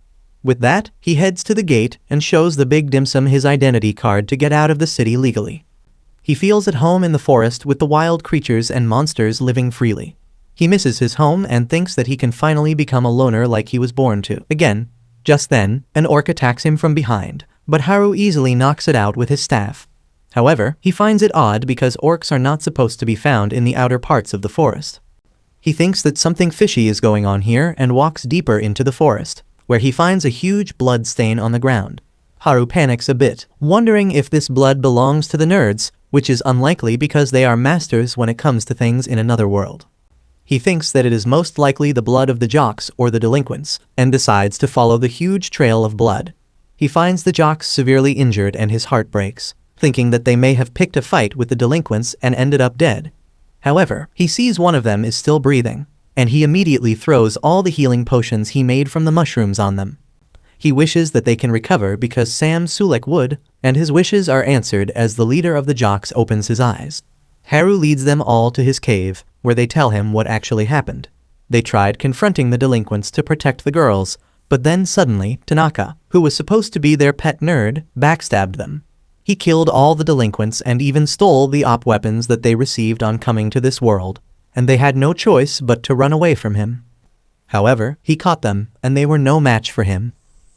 With that, he heads to the gate and shows the big dim sum his identity card to get out of the city legally. He feels at home in the forest with the wild creatures and monsters living freely. He misses his home and thinks that he can finally become a loner like he was born to. Again, just then, an orc attacks him from behind, but Haru easily knocks it out with his staff. However, he finds it odd because orcs are not supposed to be found in the outer parts of the forest. He thinks that something fishy is going on here and walks deeper into the forest, where he finds a huge blood stain on the ground. Haru panics a bit, wondering if this blood belongs to the nerds, which is unlikely because they are masters when it comes to things in another world. He thinks that it is most likely the blood of the jocks or the delinquents, and decides to follow the huge trail of blood. He finds the jocks severely injured and his heart breaks, thinking that they may have picked a fight with the delinquents and ended up dead. However, he sees one of them is still breathing, and he immediately throws all the healing potions he made from the mushrooms on them. He wishes that they can recover because Sam Sulek would, and his wishes are answered as the leader of the jocks opens his eyes. Haru leads them all to his cave, where they tell him what actually happened. They tried confronting the delinquents to protect the girls, but then suddenly, Tanaka, who was supposed to be their pet nerd, backstabbed them. He killed all the delinquents and even stole the op weapons that they received on coming to this world, and they had no choice but to run away from him. However, he caught them, and they were no match for him.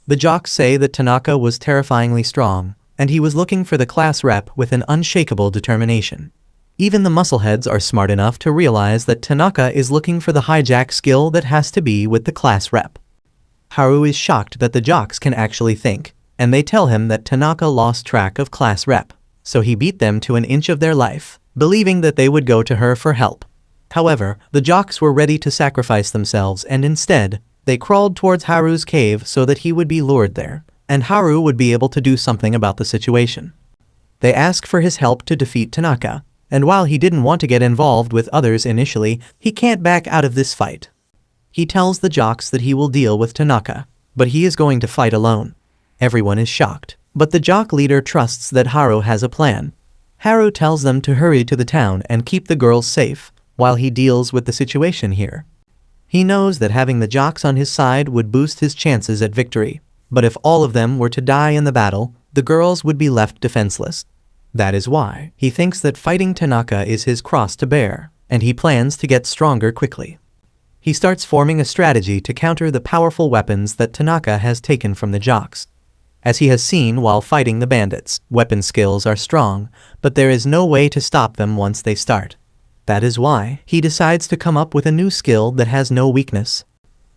The jocks say that Tanaka was terrifyingly strong, and he was looking for the class rep with an unshakable determination. Even the muscleheads are smart enough to realize that Tanaka is looking for the hijack skill that has to be with the class rep. Haru is shocked that the jocks can actually think, and they tell him that Tanaka lost track of class rep, so he beat them to an inch of their life, believing that they would go to her for help. However, the jocks were ready to sacrifice themselves and instead, they crawled towards Haru's cave so that he would be lured there, and Haru would be able to do something about the situation. They ask for his help to defeat Tanaka, And while he didn't want to get involved with others initially, he can't back out of this fight. He tells the jocks that he will deal with Tanaka, but he is going to fight alone. Everyone is shocked, but the jock leader trusts that Haru has a plan. Haru tells them to hurry to the town and keep the girls safe, while he deals with the situation here. He knows that having the jocks on his side would boost his chances at victory, but if all of them were to die in the battle, the girls would be left defenseless. That is why he thinks that fighting Tanaka is his cross to bear, and he plans to get stronger quickly. He starts forming a strategy to counter the powerful weapons that Tanaka has taken from the jocks. As he has seen while fighting the bandits, weapon skills are strong, but there is no way to stop them once they start. That is why he decides to come up with a new skill that has no weakness.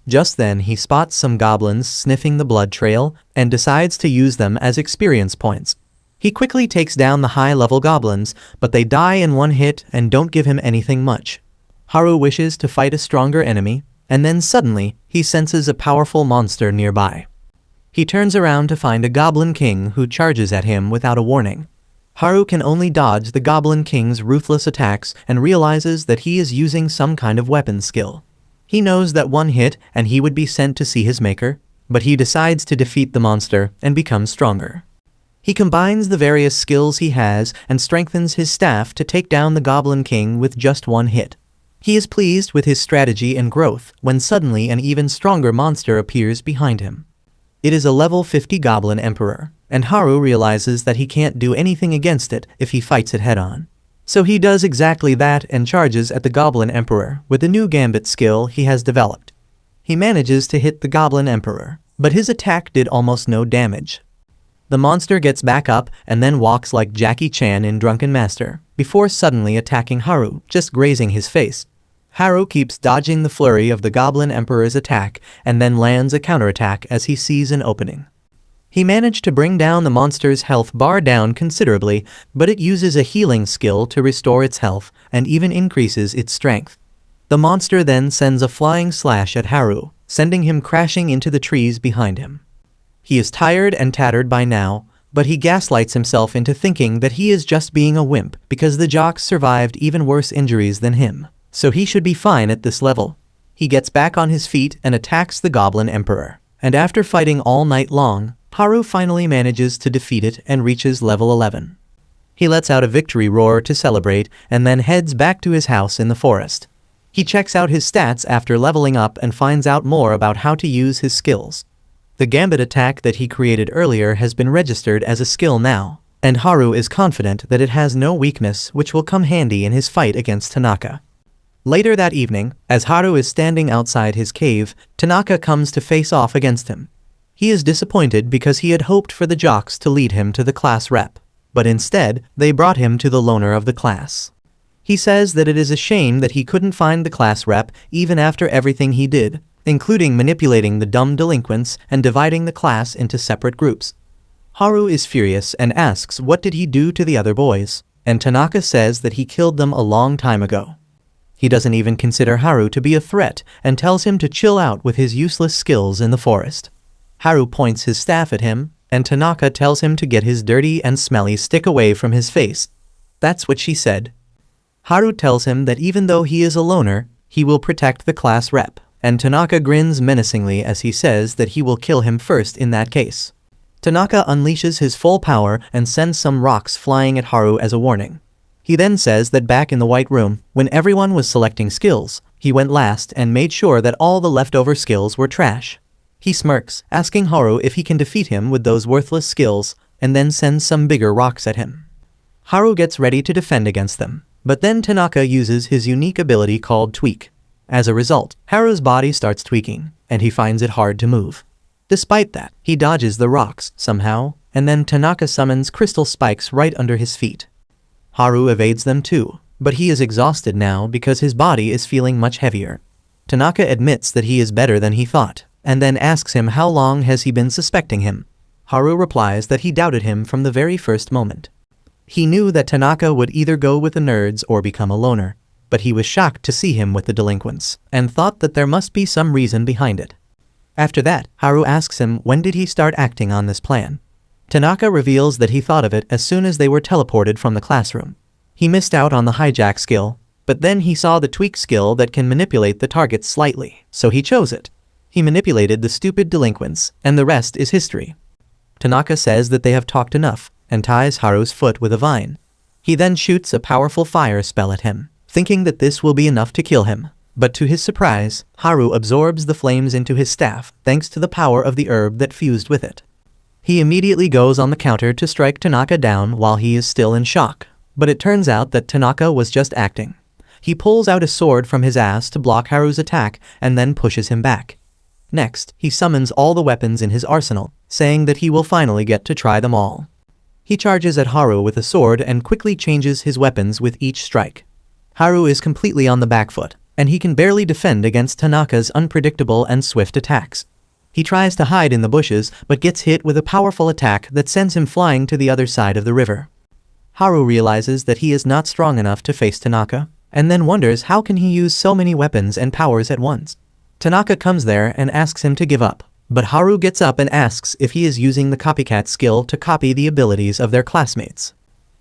Just then he spots some goblins sniffing the blood trail and decides to use them as experience points. He quickly takes down the high-level goblins, but they die in one hit and don't give him anything much. Haru wishes to fight a stronger enemy, and then suddenly he senses a powerful monster nearby. He turns around to find a goblin king who charges at him without a warning. Haru can only dodge the goblin king's ruthless attacks and realizes that he is using some kind of weapon skill. He knows that one hit and he would be sent to see his maker, but he decides to defeat the monster and become stronger. He combines the various skills he has and strengthens his staff to take down the Goblin King with just one hit. He is pleased with his strategy and growth when suddenly an even stronger monster appears behind him. It is a level 50 Goblin Emperor, and Haru realizes that he can't do anything against it if he fights it head-on. So he does exactly that and charges at the Goblin Emperor with the new Gambit skill he has developed. He manages to hit the Goblin Emperor, but his attack did almost no damage. The monster gets back up and then walks like Jackie Chan in Drunken Master, before suddenly attacking Haru, just grazing his face. Haru keeps dodging the flurry of the Goblin Emperor's attack and then lands a counterattack as he sees an opening. He managed to bring down the monster's health bar down considerably, but it uses a healing skill to restore its health and even increases its strength. The monster then sends a flying slash at Haru, sending him crashing into the trees behind him. He is tired and tattered by now, but he gaslights himself into thinking that he is just being a wimp because the jocks survived even worse injuries than him, so he should be fine at this level. He gets back on his feet and attacks the Goblin Emperor, and after fighting all night long, Haru finally manages to defeat it and reaches level 11. He lets out a victory roar to celebrate and then heads back to his house in the forest. He checks out his stats after leveling up and finds out more about how to use his skills. The Gambit attack that he created earlier has been registered as a skill now, and Haru is confident that it has no weakness which will come handy in his fight against Tanaka. Later that evening, as Haru is standing outside his cave, Tanaka comes to face off against him. He is disappointed because he had hoped for the jocks to lead him to the class rep, but instead, they brought him to the loner of the class. He says that it is a shame that he couldn't find the class rep even after everything he did, including manipulating the dumb delinquents and dividing the class into separate groups. Haru is furious and asks what did he do to the other boys, and Tanaka says that he killed them a long time ago. He doesn't even consider Haru to be a threat and tells him to chill out with his useless skills in the forest. Haru points his staff at him, and Tanaka tells him to get his dirty and smelly stick away from his face. That's what she said. Haru tells him that even though he is a loner, he will protect the class rep, and Tanaka grins menacingly as he says that he will kill him first in that case. Tanaka unleashes his full power and sends some rocks flying at Haru as a warning. He then says that back in the White Room, when everyone was selecting skills, he went last and made sure that all the leftover skills were trash. He smirks, asking Haru if he can defeat him with those worthless skills, and then sends some bigger rocks at him. Haru gets ready to defend against them, but then Tanaka uses his unique ability called Tweak. As a result, Haru's body starts tweaking, and he finds it hard to move. Despite that, he dodges the rocks somehow, and then Tanaka summons crystal spikes right under his feet. Haru evades them too, but he is exhausted now because his body is feeling much heavier. Tanaka admits that he is better than he thought, and then asks him how long has he been suspecting him. Haru replies that he doubted him from the very first moment. He knew that Tanaka would either go with the nerds or become a loner, but he was shocked to see him with the delinquents, and thought that there must be some reason behind it. After that, Haru asks him when did he start acting on this plan. Tanaka reveals that he thought of it as soon as they were teleported from the classroom. He missed out on the hijack skill, but then he saw the tweak skill that can manipulate the target slightly, so he chose it. He manipulated the stupid delinquents, and the rest is history. Tanaka says that they have talked enough, and ties Haru's foot with a vine. He then shoots a powerful fire spell at him, thinking that this will be enough to kill him. But to his surprise, Haru absorbs the flames into his staff thanks to the power of the herb that fused with it. He immediately goes on the counter to strike Tanaka down while he is still in shock, but it turns out that Tanaka was just acting. He pulls out a sword from his ass to block Haru's attack and then pushes him back. Next, he summons all the weapons in his arsenal, saying that he will finally get to try them all. He charges at Haru with a sword and quickly changes his weapons with each strike. Haru is completely on the back foot, and he can barely defend against Tanaka's unpredictable and swift attacks. He tries to hide in the bushes but gets hit with a powerful attack that sends him flying to the other side of the river. Haru realizes that he is not strong enough to face Tanaka, and then wonders how can he use so many weapons and powers at once. Tanaka comes there and asks him to give up, but Haru gets up and asks if he is using the copycat skill to copy the abilities of their classmates.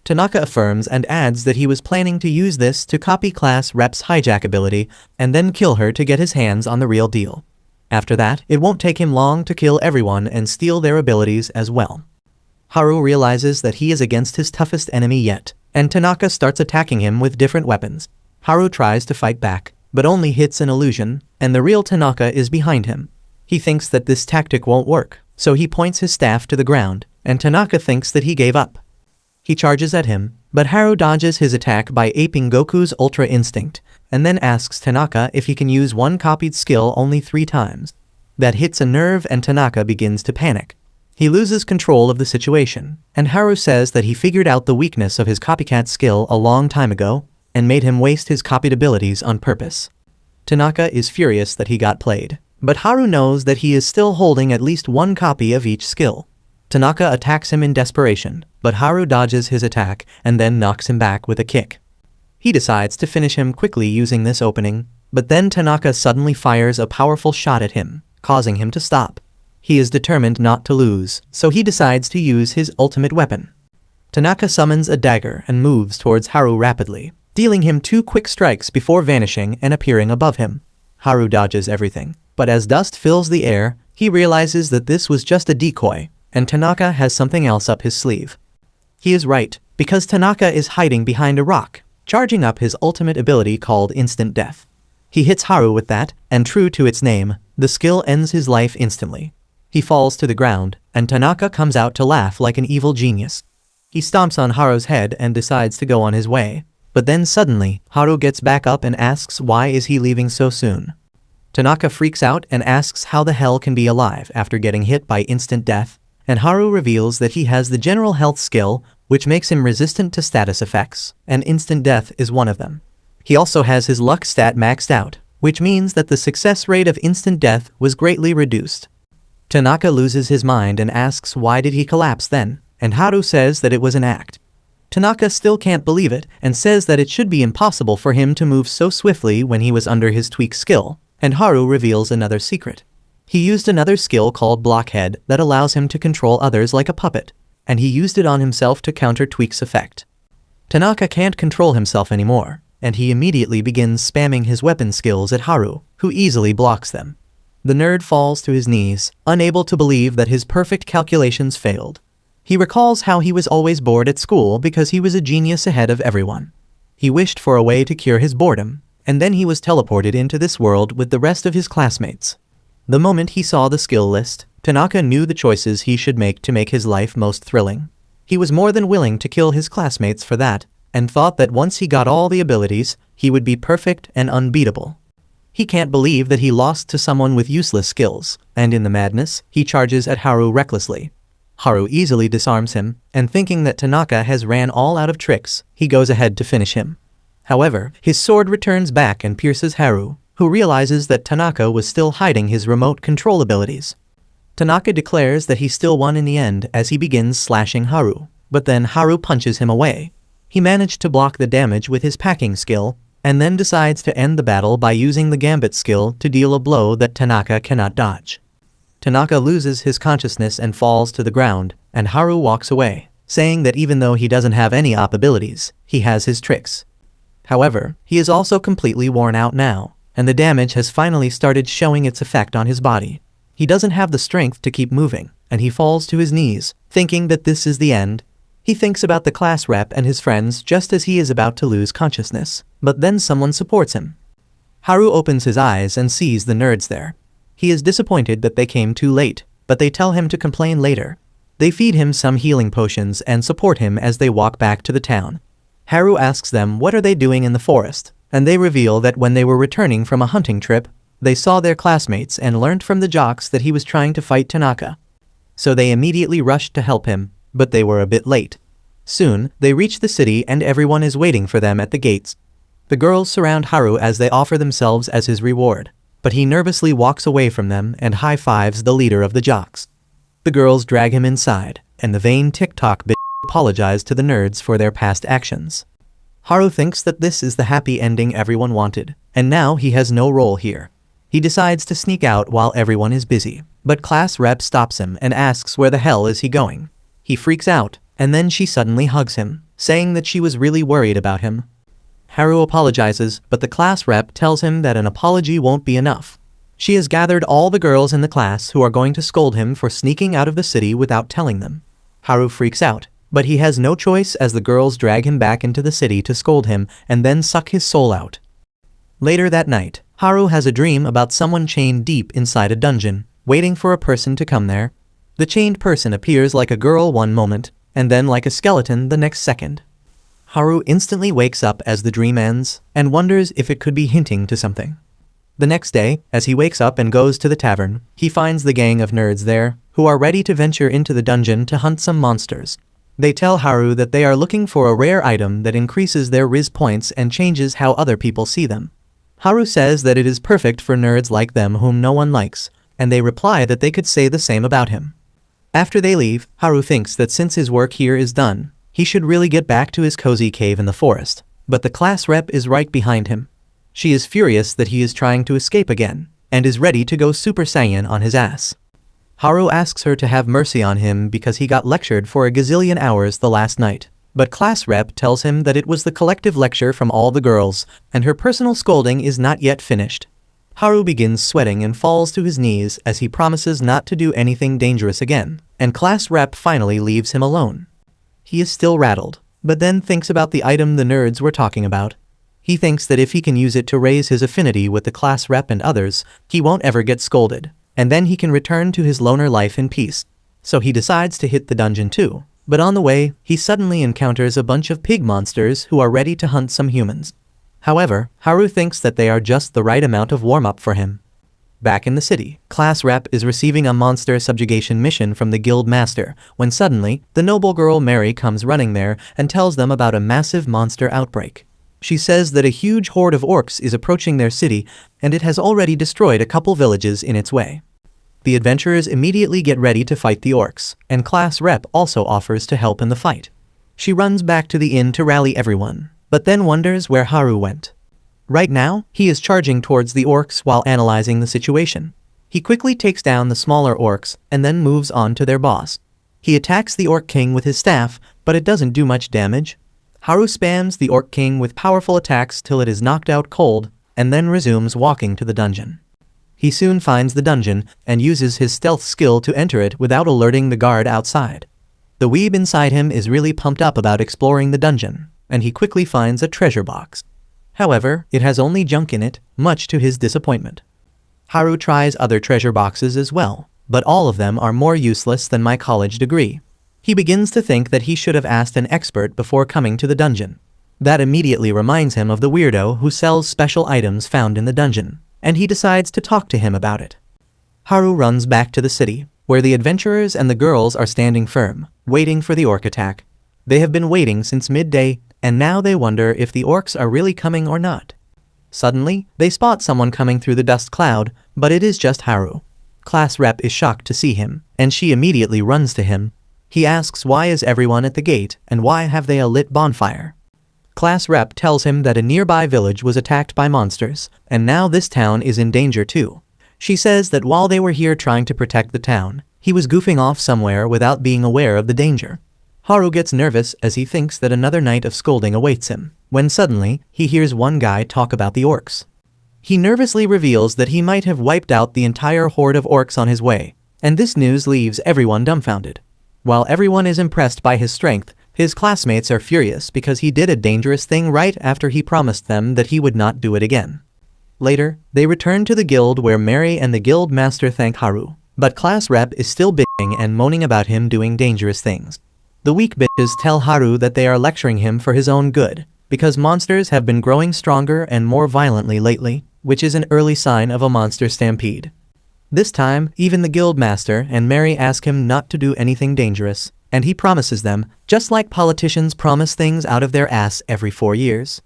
Tanaka affirms and adds that he was planning to use this to copy class rep's hijack ability and then kill her to get his hands on the real deal. After that, it won't take him long to kill everyone and steal their abilities as well. Haru realizes that he is against his toughest enemy yet, and Tanaka starts attacking him with different weapons. Haru tries to fight back, but only hits an illusion, and the real Tanaka is behind him. He thinks that this tactic won't work, so he points his staff to the ground, and Tanaka thinks that he gave up. He charges at him, but Haru dodges his attack by aping Goku's Ultra Instinct, and then asks Tanaka if he can use one copied skill only 3 times. That hits a nerve and Tanaka begins to panic. He loses control of the situation, and Haru says that he figured out the weakness of his copycat skill a long time ago, and made him waste his copied abilities on purpose. Tanaka is furious that he got played, but Haru knows that he is still holding at least one copy of each skill. Tanaka attacks him in desperation, but Haru dodges his attack and then knocks him back with a kick. He decides to finish him quickly using this opening, but then Tanaka suddenly fires a powerful shot at him, causing him to stop. He is determined not to lose, so he decides to use his ultimate weapon. Tanaka summons a dagger and moves towards Haru rapidly, dealing him 2 quick strikes before vanishing and appearing above him. Haru dodges everything, but as dust fills the air, he realizes that this was just a decoy, and Tanaka has something else up his sleeve. He is right, because Tanaka is hiding behind a rock, charging up his ultimate ability called Instant Death. He hits Haru with that, and true to its name, the skill ends his life instantly. He falls to the ground, and Tanaka comes out to laugh like an evil genius. He stomps on Haru's head and decides to go on his way, but then suddenly, Haru gets back up and asks why is he leaving so soon. Tanaka freaks out and asks how the hell can be alive after getting hit by instant death, and Haru reveals that he has the general health skill, which makes him resistant to status effects, and instant death is one of them. He also has his luck stat maxed out, which means that the success rate of instant death was greatly reduced. Tanaka loses his mind and asks why did he collapse then, and Haru says that it was an act. Tanaka still can't believe it and says that it should be impossible for him to move so swiftly when he was under his tweak skill, and Haru reveals another secret. He used another skill called Blockhead that allows him to control others like a puppet, and he used it on himself to counter Tweak's effect. Tanaka can't control himself anymore, and he immediately begins spamming his weapon skills at Haru, who easily blocks them. The nerd falls to his knees, unable to believe that his perfect calculations failed. He recalls how he was always bored at school because he was a genius ahead of everyone. He wished for a way to cure his boredom, and then he was teleported into this world with the rest of his classmates. The moment he saw the skill list, Tanaka knew the choices he should make to make his life most thrilling. He was more than willing to kill his classmates for that, and thought that once he got all the abilities, he would be perfect and unbeatable. He can't believe that he lost to someone with useless skills, and in the madness, he charges at Haru recklessly. Haru easily disarms him, and thinking that Tanaka has ran all out of tricks, he goes ahead to finish him. However, his sword returns back and pierces Haru, who realizes that Tanaka was still hiding his remote control abilities. Tanaka declares that he still won in the end as he begins slashing Haru, but then Haru punches him away. He managed to block the damage with his packing skill, and then decides to end the battle by using the Gambit skill to deal a blow that Tanaka cannot dodge. Tanaka loses his consciousness and falls to the ground, and Haru walks away. saying that even though he doesn't have any op abilities, he has his tricks. However, he is also completely worn out now, and the damage has finally started showing its effect on his body. He doesn't have the strength to keep moving, and he falls to his knees, thinking that this is the end. He thinks about the class rep and his friends just as he is about to lose consciousness, but then someone supports him. Haru opens his eyes and sees the nerds there. He is disappointed that they came too late, but they tell him to complain later. They feed him some healing potions and support him as they walk back to the town. Haru asks them what are they doing in the forest, and they reveal that when they were returning from a hunting trip, they saw their classmates and learned from the jocks that he was trying to fight Tanaka. So they immediately rushed to help him, but they were a bit late. Soon, they reach the city and everyone is waiting for them at the gates. The girls surround Haru as they offer themselves as his reward, but he nervously walks away from them and high-fives the leader of the jocks. The girls drag him inside, and the vain TikTok bitch apologize to the nerds for their past actions. Haru thinks that this is the happy ending everyone wanted, and now he has no role here. He decides to sneak out while everyone is busy, but class rep stops him and asks where the hell is he going. He freaks out, and then she suddenly hugs him, saying that she was really worried about him. Haru apologizes, but the class rep tells him that an apology won't be enough. She has gathered all the girls in the class who are going to scold him for sneaking out of the city without telling them. Haru freaks out, but he has no choice as the girls drag him back into the city to scold him and then suck his soul out. Later that night, Haru has a dream about someone chained deep inside a dungeon, waiting for a person to come there. The chained person appears like a girl one moment, and then like a skeleton the next second. Haru instantly wakes up as the dream ends, and wonders if it could be hinting to something. The next day, as he wakes up and goes to the tavern, he finds the gang of nerds there, who are ready to venture into the dungeon to hunt some monsters. They tell Haru that they are looking for a rare item that increases their Riz points and changes how other people see them. Haru says that it is perfect for nerds like them whom no one likes, and they reply that they could say the same about him. After they leave, Haru thinks that since his work here is done, he should really get back to his cozy cave in the forest, but the class rep is right behind him. She is furious that he is trying to escape again, and is ready to go Super Saiyan on his ass. Haru asks her to have mercy on him because he got lectured for a gazillion hours the last night, but class rep tells him that it was the collective lecture from all the girls, and her personal scolding is not yet finished. Haru begins sweating and falls to his knees as he promises not to do anything dangerous again, and class rep finally leaves him alone. He is still rattled, but then thinks about the item the nerds were talking about. He thinks that if he can use it to raise his affinity with the class rep and others, he won't ever get scolded, and then he can return to his loner life in peace. So he decides to hit the dungeon too, but on the way, he suddenly encounters a bunch of pig monsters who are ready to hunt some humans. However, Haru thinks that they are just the right amount of warm-up for him. Back in the city, class rep is receiving a monster subjugation mission from the guild master, when suddenly, the noble girl Mary comes running there and tells them about a massive monster outbreak. She says that a huge horde of orcs is approaching their city, and it has already destroyed a couple villages in its way. The adventurers immediately get ready to fight the orcs, and class rep also offers to help in the fight. She runs back to the inn to rally everyone, but then wonders where Haru went. Right now, he is charging towards the orcs while analyzing the situation. He quickly takes down the smaller orcs and then moves on to their boss. He attacks the orc king with his staff, but it doesn't do much damage. Haru spams the orc king with powerful attacks till it is knocked out cold, and then resumes walking to the dungeon. He soon finds the dungeon and uses his stealth skill to enter it without alerting the guard outside. The weeb inside him is really pumped up about exploring the dungeon, and he quickly finds a treasure box. However, it has only junk in it, much to his disappointment. Haru tries other treasure boxes as well, but all of them are more useless than my college degree. He begins to think that he should have asked an expert before coming to the dungeon. That immediately reminds him of the weirdo who sells special items found in the dungeon, and he decides to talk to him about it. Haru runs back to the city, where the adventurers and the girls are standing firm, waiting for the orc attack. They have been waiting since midday, and now they wonder if the orcs are really coming or not. Suddenly, they spot someone coming through the dust cloud, but it is just Haru. Class rep is shocked to see him, and she immediately runs to him. He asks why is everyone at the gate, and why have they a lit bonfire. Class rep tells him that a nearby village was attacked by monsters, and now this town is in danger too. She says that while they were here trying to protect the town, he was goofing off somewhere without being aware of the danger. Haru gets nervous as he thinks that another night of scolding awaits him, when suddenly, he hears one guy talk about the orcs. He nervously reveals that he might have wiped out the entire horde of orcs on his way, and this news leaves everyone dumbfounded. While everyone is impressed by his strength, his classmates are furious because he did a dangerous thing right after he promised them that he would not do it again. Later, they return to the guild where Mary and the guild master thank Haru, but class rep is still bitching and moaning about him doing dangerous things. The weak bitches tell Haru that they are lecturing him for his own good, because monsters have been growing stronger and more violently lately, which is an early sign of a monster stampede. This time, even the guild master and Mary ask him not to do anything dangerous, and he promises them, just like politicians promise things out of their ass every 4 years.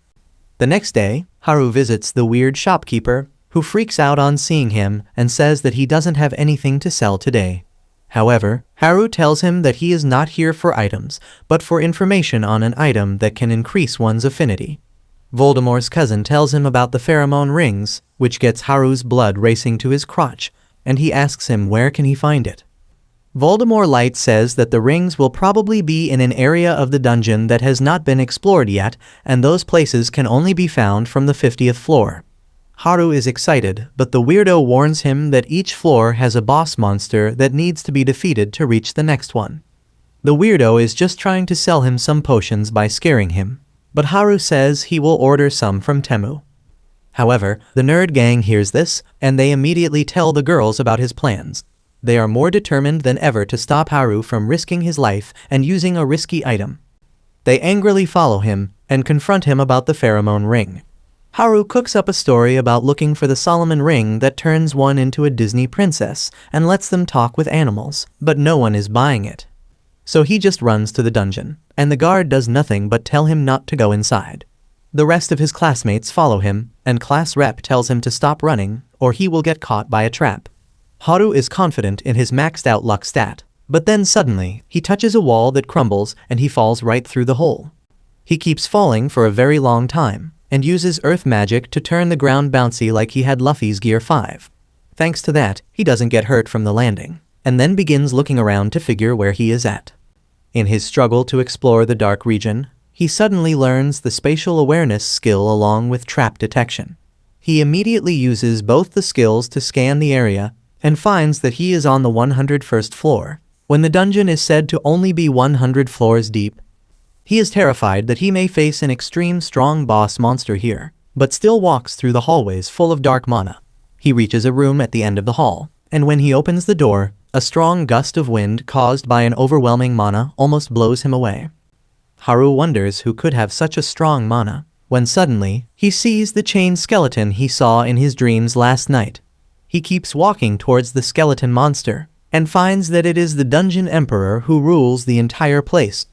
The next day, Haru visits the weird shopkeeper, who freaks out on seeing him and says that he doesn't have anything to sell today. However, Haru tells him that he is not here for items, but for information on an item that can increase one's affinity. Voldemort's cousin tells him about the pheromone rings, which gets Haru's blood racing to his crotch, and he asks him where can he find it. Voldemort Light says that the rings will probably be in an area of the dungeon that has not been explored yet, and those places can only be found from the 50th floor. Haru is excited, but the weirdo warns him that each floor has a boss monster that needs to be defeated to reach the next one. The weirdo is just trying to sell him some potions by scaring him, but Haru says he will order some from Temu. However, the nerd gang hears this, and they immediately tell the girls about his plans. They are more determined than ever to stop Haru from risking his life and using a risky item. They angrily follow him and confront him about the pheromone ring. Haru cooks up a story about looking for the Solomon ring that turns one into a Disney princess and lets them talk with animals, but no one is buying it. So he just runs to the dungeon, and the guard does nothing but tell him not to go inside. The rest of his classmates follow him, and class rep tells him to stop running, or he will get caught by a trap. Haru is confident in his maxed out luck stat, but then suddenly, he touches a wall that crumbles and he falls right through the hole. He keeps falling for a very long time, and uses earth magic to turn the ground bouncy like he had Luffy's Gear 5. Thanks to that, he doesn't get hurt from the landing, and then begins looking around to figure where he is at. In his struggle to explore the dark region, he suddenly learns the spatial awareness skill along with trap detection. He immediately uses both the skills to scan the area and finds that he is on the 101st floor, when the dungeon is said to only be 100 floors deep. He is terrified that he may face an extreme strong boss monster here, but still walks through the hallways full of dark mana. He reaches a room at the end of the hall, and when he opens the door, a strong gust of wind caused by an overwhelming mana almost blows him away. Haru wonders who could have such a strong mana, when suddenly, he sees the chained skeleton he saw in his dreams last night. He keeps walking towards the skeleton monster, and finds that it is the Dungeon Emperor who rules the entire place.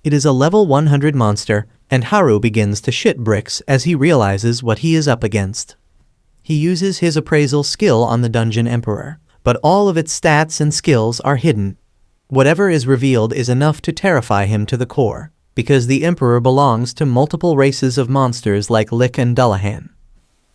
It is a level 100 monster, and Haru begins to shit bricks as he realizes what he is up against. He uses his appraisal skill on the Dungeon Emperor, but all of its stats and skills are hidden. Whatever is revealed is enough to terrify him to the core, because the Emperor belongs to multiple races of monsters like Lick and Dullahan.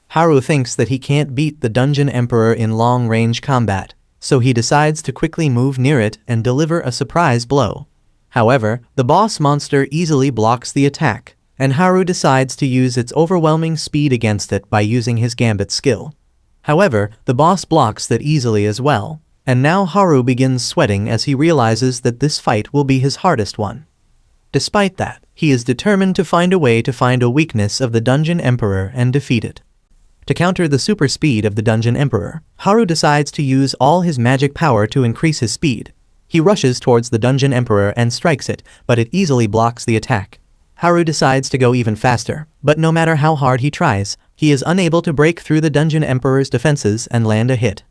Haru thinks that he can't beat the Dungeon Emperor in long-range combat, so he decides to quickly move near it and deliver a surprise blow. However, the boss monster easily blocks the attack, and Haru decides to use its overwhelming speed against it by using his gambit skill. However, the boss blocks that easily as well, and now Haru begins sweating as he realizes that this fight will be his hardest one. Despite that, he is determined to find a way to find a weakness of the Dungeon Emperor and defeat it. To counter the super speed of the Dungeon Emperor, Haru decides to use all his magic power to increase his speed. He rushes towards the Dungeon Emperor and strikes it, but it easily blocks the attack. Haru decides to go even faster, but no matter how hard he tries, he is unable to break through the Dungeon Emperor's defenses and land a hit.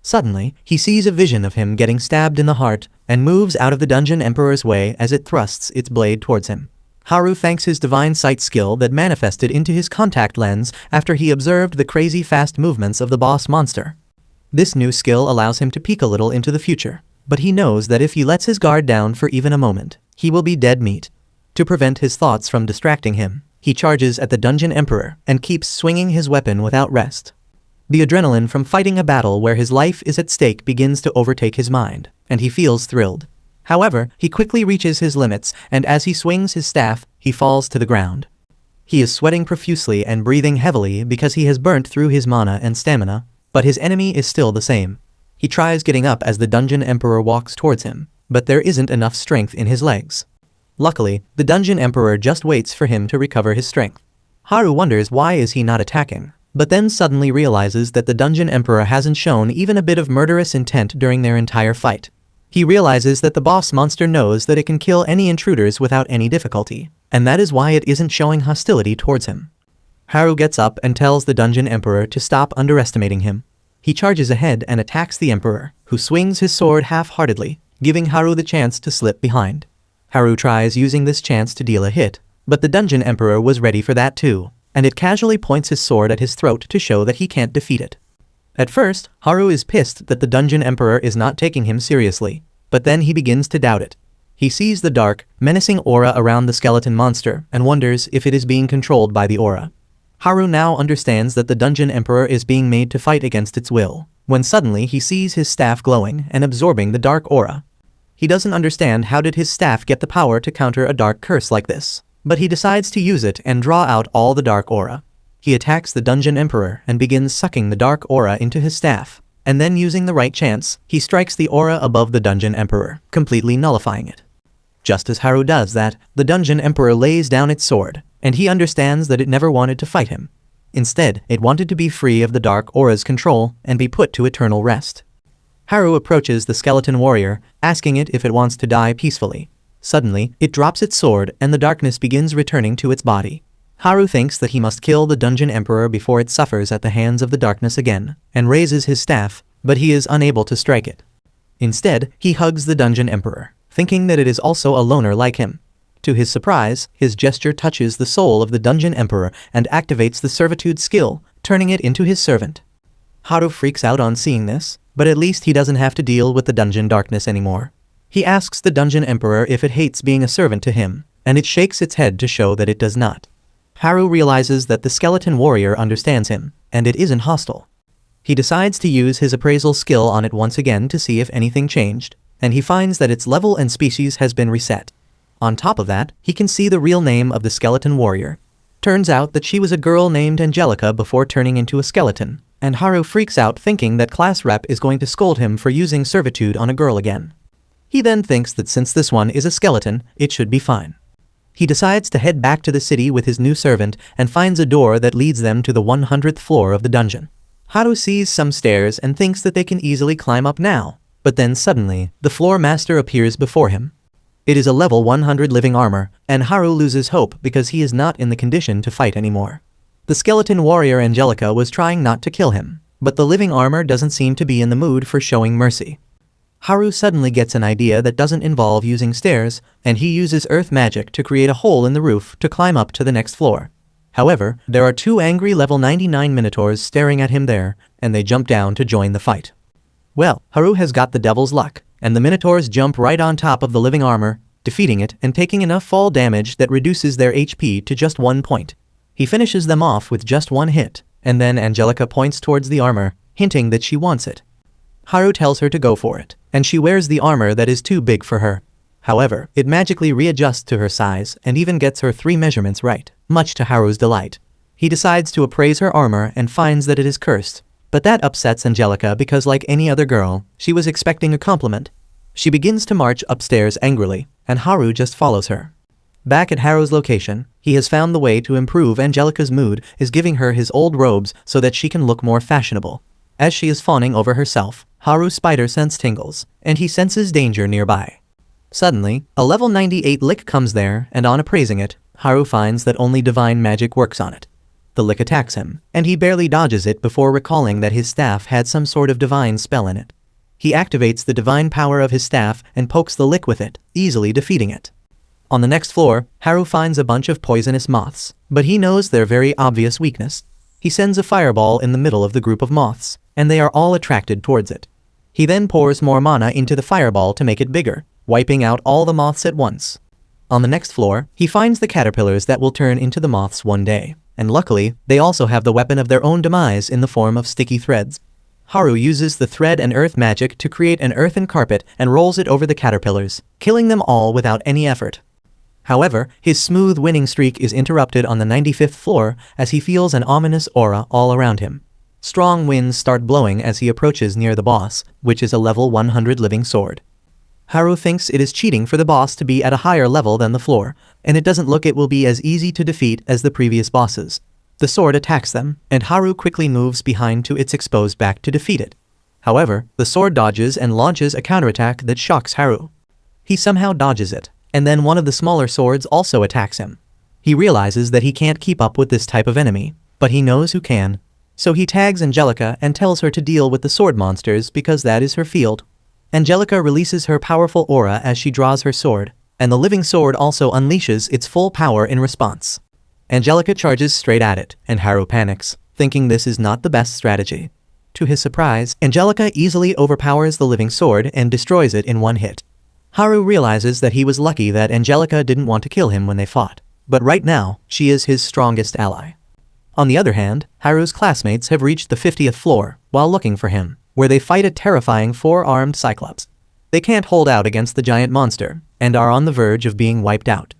Suddenly, he sees a vision of him getting stabbed in the heart, and moves out of the Dungeon Emperor's way as it thrusts its blade towards him. Haru thanks his divine sight skill that manifested into his contact lens after he observed the crazy fast movements of the boss monster. This new skill allows him to peek a little into the future, but he knows that if he lets his guard down for even a moment, he will be dead meat. To prevent his thoughts from distracting him, he charges at the Dungeon Emperor and keeps swinging his weapon without rest. The adrenaline from fighting a battle where his life is at stake begins to overtake his mind, and he feels thrilled. However, he quickly reaches his limits, and as he swings his staff, he falls to the ground. He is sweating profusely and breathing heavily because he has burnt through his mana and stamina, but his enemy is still the same. He tries getting up as the Dungeon Emperor walks towards him, but there isn't enough strength in his legs. Luckily, the Dungeon Emperor just waits for him to recover his strength. Haru wonders why is he not attacking, but then suddenly realizes that the Dungeon Emperor hasn't shown even a bit of murderous intent during their entire fight. He realizes that the boss monster knows that it can kill any intruders without any difficulty, and that is why it isn't showing hostility towards him. Haru gets up and tells the Dungeon Emperor to stop underestimating him. He charges ahead and attacks the Emperor, who swings his sword half-heartedly, giving Haru the chance to slip behind. Haru tries using this chance to deal a hit, but the Dungeon Emperor was ready for that too, and it casually points his sword at his throat to show that he can't defeat it. At first, Haru is pissed that the Dungeon Emperor is not taking him seriously, but then he begins to doubt it. He sees the dark, menacing aura around the skeleton monster and wonders if it is being controlled by the aura. Haru now understands that the Dungeon Emperor is being made to fight against its will, when suddenly he sees his staff glowing and absorbing the dark aura. He doesn't understand how did his staff get the power to counter a dark curse like this, but he decides to use it and draw out all the dark aura. He attacks the Dungeon Emperor and begins sucking the dark aura into his staff, and then using the right chance, he strikes the aura above the Dungeon Emperor, completely nullifying it. Just as Haru does that, the Dungeon Emperor lays down its sword, and he understands that it never wanted to fight him. Instead, it wanted to be free of the dark aura's control and be put to eternal rest. Haru approaches the skeleton warrior, asking it if it wants to die peacefully. Suddenly, it drops its sword and the darkness begins returning to its body. Haru thinks that he must kill the Dungeon Emperor before it suffers at the hands of the darkness again, and raises his staff, but he is unable to strike it. Instead, he hugs the Dungeon Emperor, thinking that it is also a loner like him. To his surprise, his gesture touches the soul of the Dungeon Emperor and activates the servitude skill, turning it into his servant. Haru freaks out on seeing this, but at least he doesn't have to deal with the dungeon darkness anymore. He asks the Dungeon Emperor if it hates being a servant to him, and it shakes its head to show that it does not. Haru realizes that the skeleton warrior understands him, and it isn't hostile. He decides to use his appraisal skill on it once again to see if anything changed, and he finds that its level and species has been reset. On top of that, he can see the real name of the skeleton warrior. Turns out that she was a girl named Angelica before turning into a skeleton, and Haru freaks out thinking that class rep is going to scold him for using servitude on a girl again. He then thinks that since this one is a skeleton, it should be fine. He decides to head back to the city with his new servant and finds a door that leads them to the 100th floor of the dungeon. Haru sees some stairs and thinks that they can easily climb up now, but then suddenly, the floor master appears before him. It is a level 100 living armor, and Haru loses hope because he is not in the condition to fight anymore. The skeleton warrior Angelica was trying not to kill him, but the living armor doesn't seem to be in the mood for showing mercy. Haru suddenly gets an idea that doesn't involve using stairs, and he uses earth magic to create a hole in the roof to climb up to the next floor. However, there are two angry level 99 minotaurs staring at him there, and they jump down to join the fight. Well, Haru has got the devil's luck, and the minotaurs jump right on top of the living armor, defeating it and taking enough fall damage that reduces their HP to just 1 point. He finishes them off with just one hit, and then Angelica points towards the armor, hinting that she wants it. Haru tells her to go for it, and she wears the armor that is too big for her. However, it magically readjusts to her size and even gets her 3 measurements right, much to Haru's delight. He decides to appraise her armor and finds that it is cursed, but that upsets Angelica because like any other girl, she was expecting a compliment. She begins to march upstairs angrily, and Haru just follows her. Back at Haru's location, he has found the way to improve Angelica's mood is giving her his old robes so that she can look more fashionable. As she is fawning over herself, Haru's spider sense tingles, and he senses danger nearby. Suddenly, a level 98 lick comes there, and on appraising it, Haru finds that only divine magic works on it. The lick attacks him, and he barely dodges it before recalling that his staff had some sort of divine spell in it. He activates the divine power of his staff and pokes the lick with it, easily defeating it. On the next floor, Haru finds a bunch of poisonous moths, but he knows their very obvious weakness. He sends a fireball in the middle of the group of moths, and they are all attracted towards it. He then pours more mana into the fireball to make it bigger, wiping out all the moths at once. On the next floor, he finds the caterpillars that will turn into the moths one day, and luckily, they also have the weapon of their own demise in the form of sticky threads. Haru uses the thread and earth magic to create an earthen carpet and rolls it over the caterpillars, killing them all without any effort. However, his smooth winning streak is interrupted on the 95th floor as he feels an ominous aura all around him. Strong winds start blowing as he approaches near the boss, which is a level 100 living sword. Haru thinks it is cheating for the boss to be at a higher level than the floor, and it doesn't look it will be as easy to defeat as the previous bosses. The sword attacks them, and Haru quickly moves behind to its exposed back to defeat it. However, the sword dodges and launches a counterattack that shocks Haru. He somehow dodges it, and then one of the smaller swords also attacks him. He realizes that he can't keep up with this type of enemy, but he knows who can. So he tags Angelica and tells her to deal with the sword monsters because that is her field. Angelica releases her powerful aura as she draws her sword, and the living sword also unleashes its full power in response. Angelica charges straight at it, and Haru panics, thinking this is not the best strategy. To his surprise, Angelica easily overpowers the living sword and destroys it in one hit. Haru realizes that he was lucky that Angelica didn't want to kill him when they fought, but right now, she is his strongest ally. On the other hand, Haru's classmates have reached the 50th floor while looking for him, where they fight a terrifying four-armed Cyclops. They can't hold out against the giant monster, and are on the verge of being wiped out.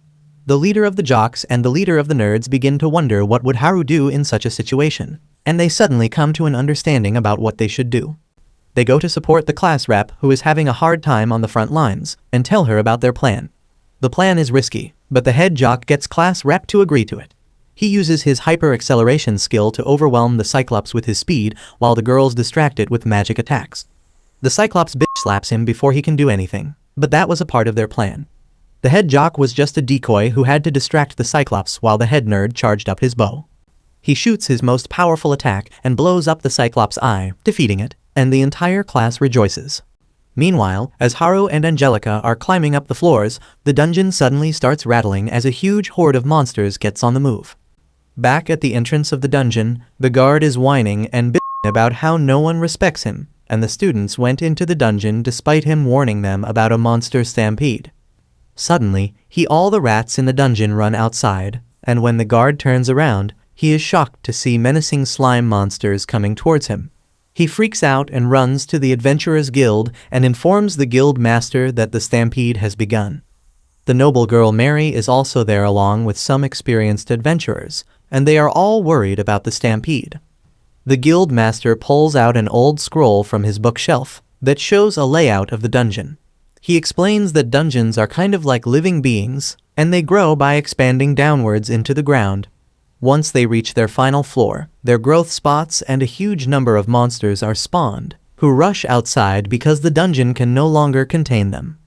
The leader of the jocks and the leader of the nerds begin to wonder what would Haru do in such a situation, and they suddenly come to an understanding about what they should do. They go to support the class rep who is having a hard time on the front lines, and tell her about their plan. The plan is risky, but the head jock gets class rep to agree to it. He uses his hyper-acceleration skill to overwhelm the Cyclops with his speed while the girls distract it with magic attacks. The Cyclops bitch slaps him before he can do anything, but that was a part of their plan. The head jock was just a decoy who had to distract the Cyclops while the head nerd charged up his bow. He shoots his most powerful attack and blows up the Cyclops' eye, defeating it, and the entire class rejoices. Meanwhile, as Haru and Angelica are climbing up the floors, the dungeon suddenly starts rattling as a huge horde of monsters gets on the move. Back at the entrance of the dungeon, the guard is whining and bitching about how no one respects him, and the students went into the dungeon despite him warning them about a monster stampede. Suddenly, all the rats in the dungeon run outside, and when the guard turns around, he is shocked to see menacing slime monsters coming towards him. He freaks out and runs to the Adventurers Guild and informs the guild master that the stampede has begun. The noble girl Mary is also there along with some experienced adventurers, and they are all worried about the stampede. The guild master pulls out an old scroll from his bookshelf that shows a layout of the dungeon. He explains that dungeons are kind of like living beings, and they grow by expanding downwards into the ground. Once they reach their final floor, their growth spots and a huge number of monsters are spawned, who rush outside because the dungeon can no longer contain them.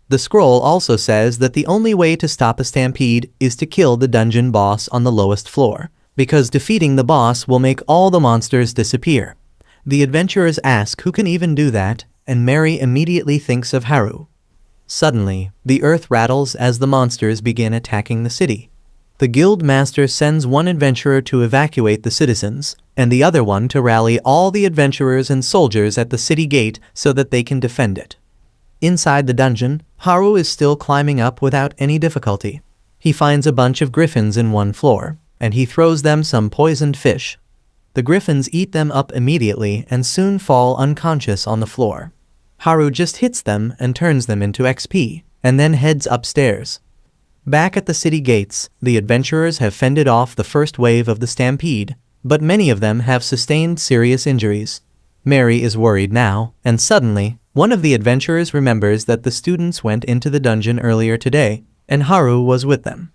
The scroll also says that the only way to stop a stampede is to kill the dungeon boss on the lowest floor, because defeating the boss will make all the monsters disappear. The adventurers ask who can even do that, and Mary immediately thinks of Haru. Suddenly, the earth rattles as the monsters begin attacking the city. The guild master sends one adventurer to evacuate the citizens, and the other one to rally all the adventurers and soldiers at the city gate so that they can defend it. Inside the dungeon, Haru is still climbing up without any difficulty. He finds a bunch of griffins in one floor, and he throws them some poisoned fish. The griffins eat them up immediately and soon fall unconscious on the floor. Haru just hits them and turns them into XP, and then heads upstairs. Back at the city gates, the adventurers have fended off the first wave of the stampede, but many of them have sustained serious injuries. Mary is worried now, and suddenly, one of the adventurers remembers that the students went into the dungeon earlier today, and Haru was with them.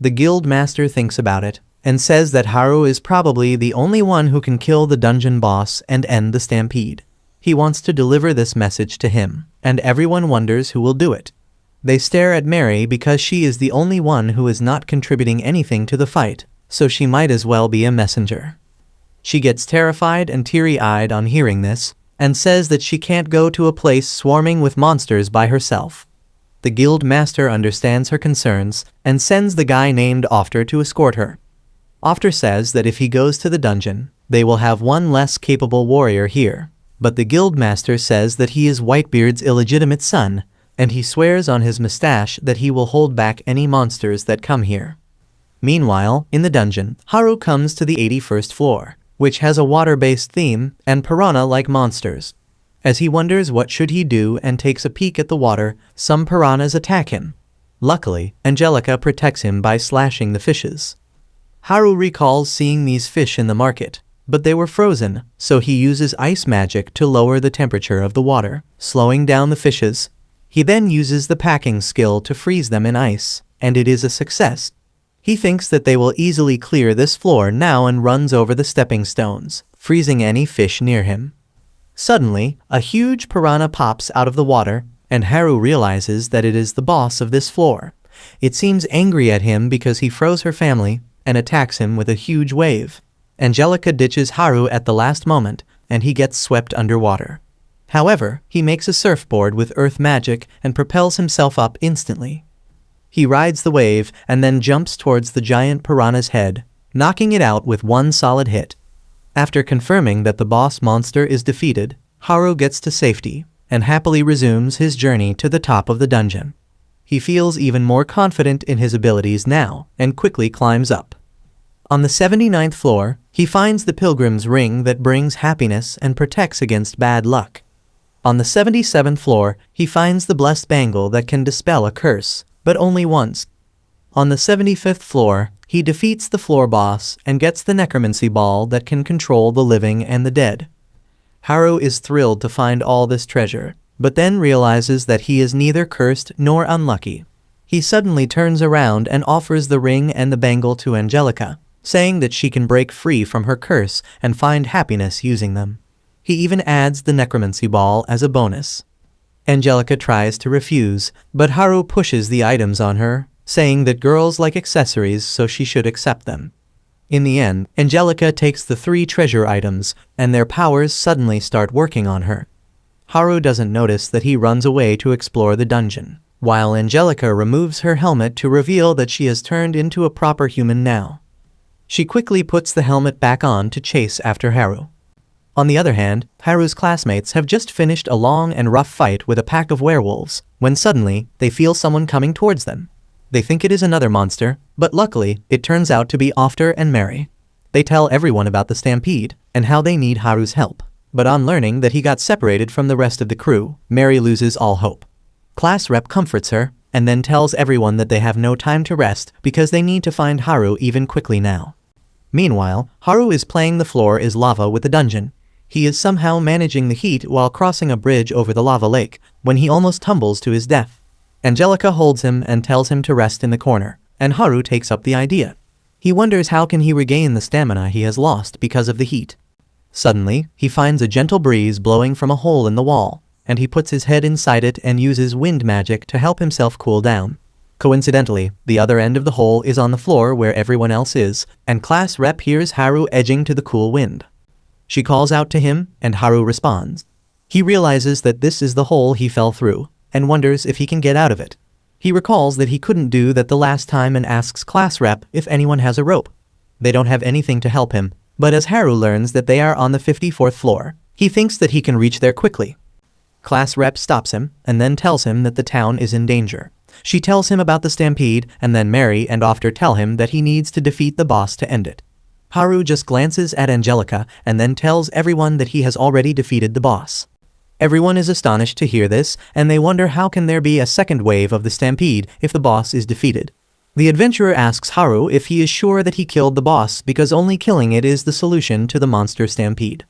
The guild master thinks about it, and says that Haru is probably the only one who can kill the dungeon boss and end the stampede. He wants to deliver this message to him, and everyone wonders who will do it. They stare at Mary because she is the only one who is not contributing anything to the fight, so she might as well be a messenger. She gets terrified and teary-eyed on hearing this, and says that she can't go to a place swarming with monsters by herself. The guild master understands her concerns and sends the guy named Ofter to escort her. Ofter says that if he goes to the dungeon, they will have one less capable warrior here, but the guild master says that he is Whitebeard's illegitimate son, and he swears on his mustache that he will hold back any monsters that come here. Meanwhile, in the dungeon, Haru comes to the 81st floor. which has a water-based theme, and piranha-like monsters. As he wonders what should he do and takes a peek at the water, some piranhas attack him. Luckily, Angelica protects him by slashing the fishes. Haru recalls seeing these fish in the market, but they were frozen, so he uses ice magic to lower the temperature of the water, slowing down the fishes. He then uses the packing skill to freeze them in ice, and it is a success. He thinks that they will easily clear this floor now and runs over the stepping stones, freezing any fish near him. Suddenly, a huge piranha pops out of the water, and Haru realizes that it is the boss of this floor. It seems angry at him because he froze her family and attacks him with a huge wave. Angelica ditches Haru at the last moment, and he gets swept underwater. However, he makes a surfboard with earth magic and propels himself up instantly. He rides the wave and then jumps towards the giant piranha's head, knocking it out with one solid hit. After confirming that the boss monster is defeated, Haru gets to safety and happily resumes his journey to the top of the dungeon. He feels even more confident in his abilities now and quickly climbs up. On the 79th floor, he finds the pilgrim's ring that brings happiness and protects against bad luck. On the 77th floor, he finds the blessed bangle that can dispel a curse, but only once. On the 75th floor, he defeats the floor boss and gets the necromancy ball that can control the living and the dead. Haru is thrilled to find all this treasure, but then realizes that he is neither cursed nor unlucky. He suddenly turns around and offers the ring and the bangle to Angelica, saying that she can break free from her curse and find happiness using them. He even adds the necromancy ball as a bonus. Angelica tries to refuse, but Haru pushes the items on her, saying that girls like accessories, so she should accept them. In the end, Angelica takes the 3 treasure items, and their powers suddenly start working on her. Haru doesn't notice that he runs away to explore the dungeon, while Angelica removes her helmet to reveal that she has turned into a proper human now. She quickly puts the helmet back on to chase after Haru. On the other hand, Haru's classmates have just finished a long and rough fight with a pack of werewolves, when suddenly, they feel someone coming towards them. They think it is another monster, but luckily, it turns out to be Ofter and Mary. They tell everyone about the stampede, and how they need Haru's help. But on learning that he got separated from the rest of the crew, Mary loses all hope. Class rep comforts her, and then tells everyone that they have no time to rest because they need to find Haru even quickly now. Meanwhile, Haru is playing the floor is lava with the dungeon. He is somehow managing the heat while crossing a bridge over the lava lake, when he almost tumbles to his death. Angelica holds him and tells him to rest in the corner, and Haru takes up the idea. He wonders how can he regain the stamina he has lost because of the heat. Suddenly, he finds a gentle breeze blowing from a hole in the wall, and he puts his head inside it and uses wind magic to help himself cool down. Coincidentally, the other end of the hole is on the floor where everyone else is, and class rep hears Haru edging to the cool wind. She calls out to him, and Haru responds. He realizes that this is the hole he fell through, and wonders if he can get out of it. He recalls that he couldn't do that the last time and asks class rep if anyone has a rope. They don't have anything to help him, but as Haru learns that they are on the 54th floor, he thinks that he can reach there quickly. Class rep stops him, and then tells him that the town is in danger. She tells him about the stampede, and then Mary and Ofter tell him that he needs to defeat the boss to end it. Haru just glances at Angelica and then tells everyone that he has already defeated the boss. Everyone is astonished to hear this, and they wonder how can there be a second wave of the stampede if the boss is defeated. The adventurer asks Haru if he is sure that he killed the boss because only killing it is the solution to the monster stampede.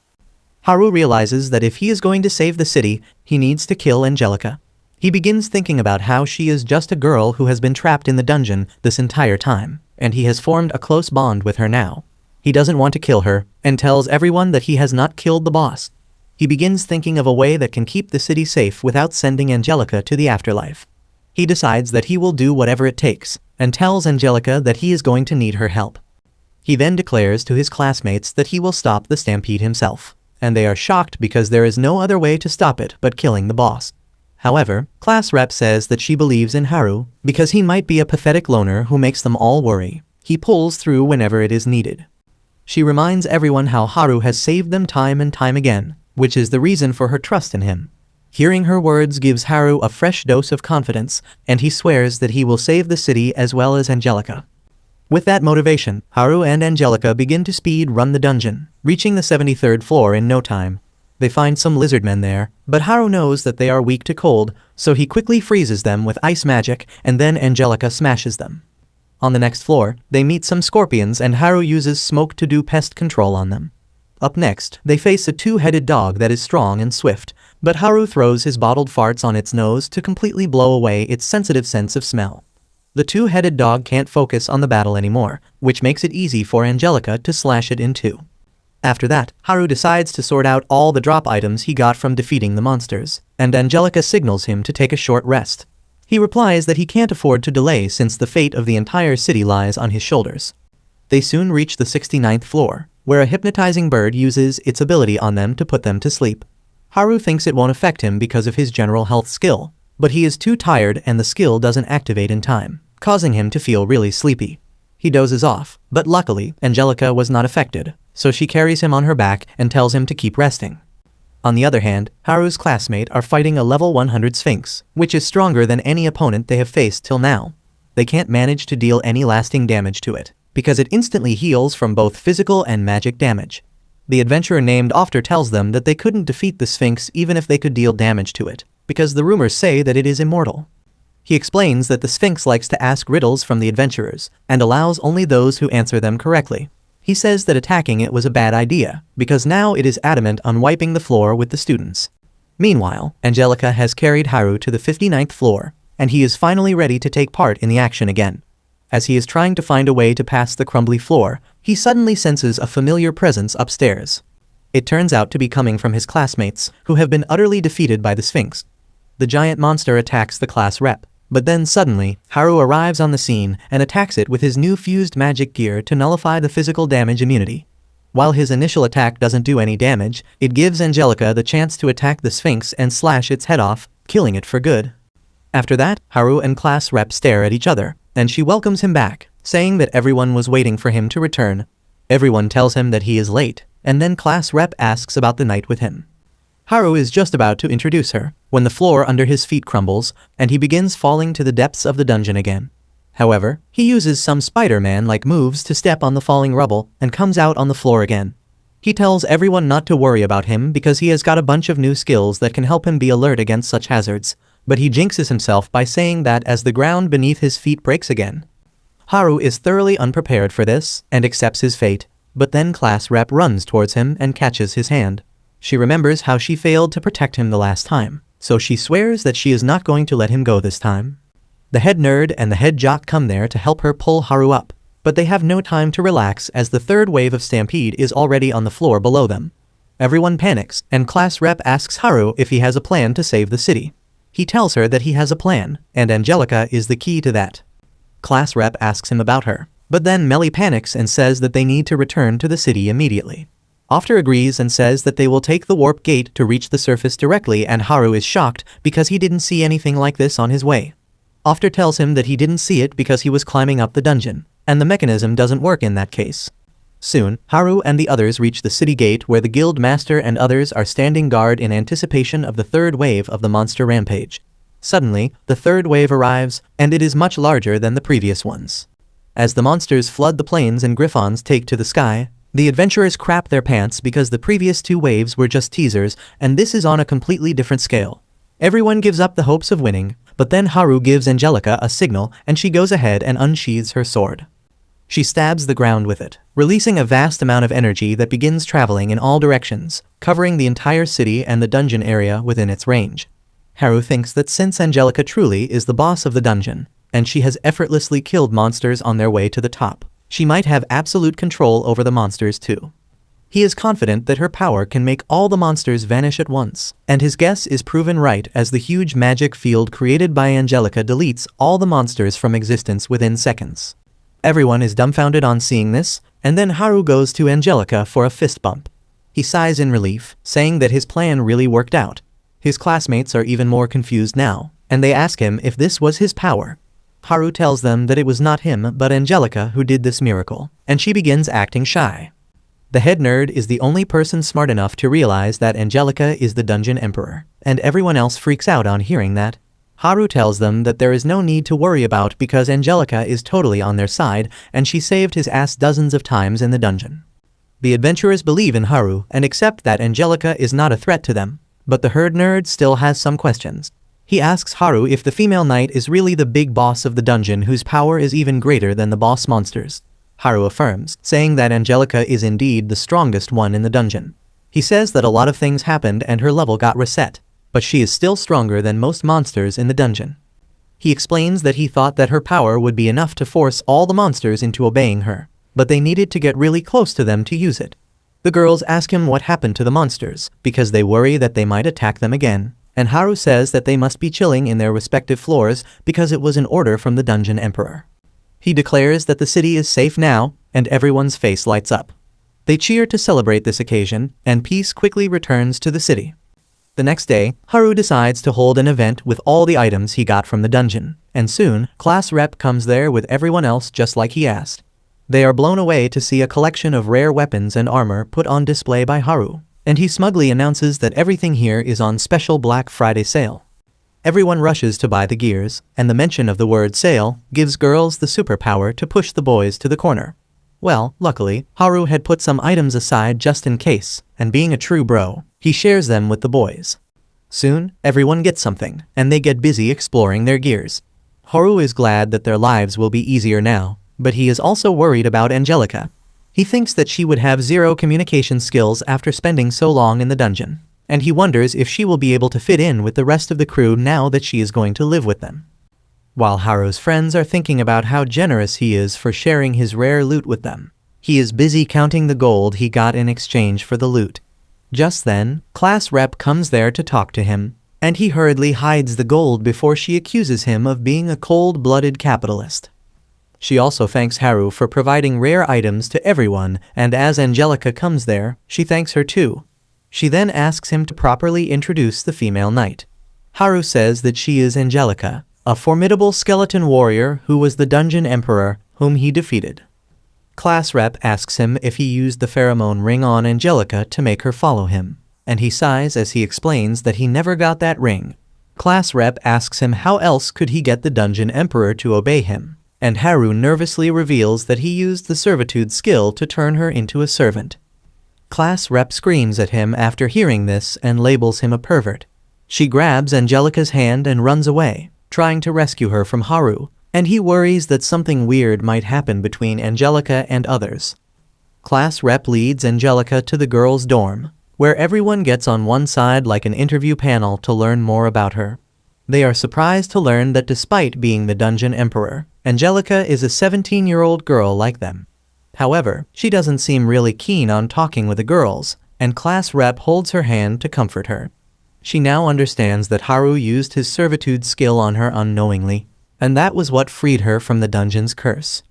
Haru realizes that if he is going to save the city, he needs to kill Angelica. He begins thinking about how she is just a girl who has been trapped in the dungeon this entire time, and he has formed a close bond with her now. He doesn't want to kill her, and tells everyone that he has not killed the boss. He begins thinking of a way that can keep the city safe without sending Angelica to the afterlife. He decides that he will do whatever it takes, and tells Angelica that he is going to need her help. He then declares to his classmates that he will stop the stampede himself, and they are shocked because there is no other way to stop it but killing the boss. However, class rep says that she believes in Haru because he might be a pathetic loner who makes them all worry. He pulls through whenever it is needed. She reminds everyone how Haru has saved them time and time again, which is the reason for her trust in him. Hearing her words gives Haru a fresh dose of confidence, and he swears that he will save the city as well as Angelica. With that motivation, Haru and Angelica begin to speed run the dungeon, reaching the 73rd floor in no time. They find some lizard men there, but Haru knows that they are weak to cold, so he quickly freezes them with ice magic, and then Angelica smashes them. On the next floor, they meet some scorpions and Haru uses smoke to do pest control on them. Up next, they face a two-headed dog that is strong and swift, but Haru throws his bottled farts on its nose to completely blow away its sensitive sense of smell. The two-headed dog can't focus on the battle anymore, which makes it easy for Angelica to slash it in two. After that, Haru decides to sort out all the drop items he got from defeating the monsters, and Angelica signals him to take a short rest. He replies that he can't afford to delay since the fate of the entire city lies on his shoulders. They soon reach the 69th floor, where a hypnotizing bird uses its ability on them to put them to sleep. Haru thinks it won't affect him because of his general health skill, but he is too tired and the skill doesn't activate in time, causing him to feel really sleepy. He dozes off, but luckily, Angelica was not affected, so she carries him on her back and tells him to keep resting. On the other hand, Haru's classmate are fighting a level 100 Sphinx, which is stronger than any opponent they have faced till now. They can't manage to deal any lasting damage to it, because it instantly heals from both physical and magic damage. The adventurer named After tells them that they couldn't defeat the Sphinx even if they could deal damage to it, because the rumors say that it is immortal. He explains that the Sphinx likes to ask riddles from the adventurers, and allows only those who answer them correctly. He says that attacking it was a bad idea, because now it is adamant on wiping the floor with the students. Meanwhile, Angelica has carried Haru to the 59th floor, and he is finally ready to take part in the action again. As he is trying to find a way to pass the crumbly floor, he suddenly senses a familiar presence upstairs. It turns out to be coming from his classmates, who have been utterly defeated by the Sphinx. The giant monster attacks the class rep. But then suddenly, Haru arrives on the scene and attacks it with his new fused magic gear to nullify the physical damage immunity. While his initial attack doesn't do any damage, it gives Angelica the chance to attack the Sphinx and slash its head off, killing it for good. After that, Haru and class rep stare at each other, and she welcomes him back, saying that everyone was waiting for him to return. Everyone tells him that he is late, and then class rep asks about the night with him. Haru is just about to introduce her, when the floor under his feet crumbles, and he begins falling to the depths of the dungeon again. However, he uses some Spider-Man-like moves to step on the falling rubble and comes out on the floor again. He tells everyone not to worry about him because he has got a bunch of new skills that can help him be alert against such hazards, but he jinxes himself by saying that as the ground beneath his feet breaks again. Haru is thoroughly unprepared for this and accepts his fate, but then class rep runs towards him and catches his hand. She remembers how she failed to protect him the last time, so she swears that she is not going to let him go this time. The head nerd and the head jock come there to help her pull Haru up, but they have no time to relax as the third wave of stampede is already on the floor below them. Everyone panics, and class rep asks Haru if he has a plan to save the city. He tells her that he has a plan, and Angelica is the key to that. Class rep asks him about her, but then Melly panics and says that they need to return to the city immediately. After agrees and says that they will take the warp gate to reach the surface directly, and Haru is shocked because he didn't see anything like this on his way. After tells him that he didn't see it because he was climbing up the dungeon, and the mechanism doesn't work in that case. Soon, Haru and the others reach the city gate where the guild master and others are standing guard in anticipation of the third wave of the monster rampage. Suddenly, the third wave arrives, and it is much larger than the previous ones. As the monsters flood the plains and griffons take to the sky, the adventurers crap their pants because the previous two waves were just teasers, and this is on a completely different scale. Everyone gives up the hopes of winning, but then Haru gives Angelica a signal and she goes ahead and unsheathes her sword. She stabs the ground with it, releasing a vast amount of energy that begins traveling in all directions, covering the entire city and the dungeon area within its range. Haru thinks that since Angelica truly is the boss of the dungeon, and she has effortlessly killed monsters on their way to the top, she might have absolute control over the monsters too. He is confident that her power can make all the monsters vanish at once, and his guess is proven right as the huge magic field created by Angelica deletes all the monsters from existence within seconds. Everyone is dumbfounded on seeing this, and then Haru goes to Angelica for a fist bump. He sighs in relief, saying that his plan really worked out. His classmates are even more confused now, and they ask him if this was his power. Haru tells them that it was not him but Angelica who did this miracle, and she begins acting shy. The head nerd is the only person smart enough to realize that Angelica is the dungeon emperor, and everyone else freaks out on hearing that. Haru tells them that there is no need to worry about because Angelica is totally on their side and she saved his ass dozens of times in the dungeon. The adventurers believe in Haru and accept that Angelica is not a threat to them, but the herd nerd still has some questions. He asks Haru if the female knight is really the big boss of the dungeon whose power is even greater than the boss monsters. Haru affirms, saying that Angelica is indeed the strongest one in the dungeon. He says that a lot of things happened and her level got reset, but she is still stronger than most monsters in the dungeon. He explains that he thought that her power would be enough to force all the monsters into obeying her, but they needed to get really close to them to use it. The girls ask him what happened to the monsters, because they worry that they might attack them again, and Haru says that they must be chilling in their respective floors because it was an order from the dungeon emperor. He declares that the city is safe now, and everyone's face lights up. They cheer to celebrate this occasion, and peace quickly returns to the city. The next day, Haru decides to hold an event with all the items he got from the dungeon, and soon, class rep comes there with everyone else just like he asked. They are blown away to see a collection of rare weapons and armor put on display by Haru, and he smugly announces that everything here is on special Black Friday sale. Everyone rushes to buy the gears, and the mention of the word sale gives girls the superpower to push the boys to the corner. Well, luckily, Haru had put some items aside just in case, and being a true bro, he shares them with the boys. Soon, everyone gets something, and they get busy exploring their gears. Haru is glad that their lives will be easier now, but he is also worried about Angelica. He thinks that she would have zero communication skills after spending so long in the dungeon, and he wonders if she will be able to fit in with the rest of the crew now that she is going to live with them. While Haru's friends are thinking about how generous he is for sharing his rare loot with them, he is busy counting the gold he got in exchange for the loot. Just then, class rep comes there to talk to him, and he hurriedly hides the gold before she accuses him of being a cold-blooded capitalist. She also thanks Haru for providing rare items to everyone, and as Angelica comes there, she thanks her too. She then asks him to properly introduce the female knight. Haru says that she is Angelica, a formidable skeleton warrior who was the dungeon emperor whom he defeated. Class rep asks him if he used the pheromone ring on Angelica to make her follow him, and he sighs as he explains that he never got that ring. Class rep asks him how else could he get the dungeon emperor to obey him, and Haru nervously reveals that he used the servitude skill to turn her into a servant. Class rep screams at him after hearing this and labels him a pervert. She grabs Angelica's hand and runs away, trying to rescue her from Haru, and he worries that something weird might happen between Angelica and others. Class rep leads Angelica to the girls' dorm, where everyone gets on one side like an interview panel to learn more about her. They are surprised to learn that despite being the dungeon emperor, Angelica is a 17-year-old girl like them. However, she doesn't seem really keen on talking with the girls, and class rep holds her hand to comfort her. She now understands that Haru used his servitude skill on her unknowingly, and that was what freed her from the dungeon's curse.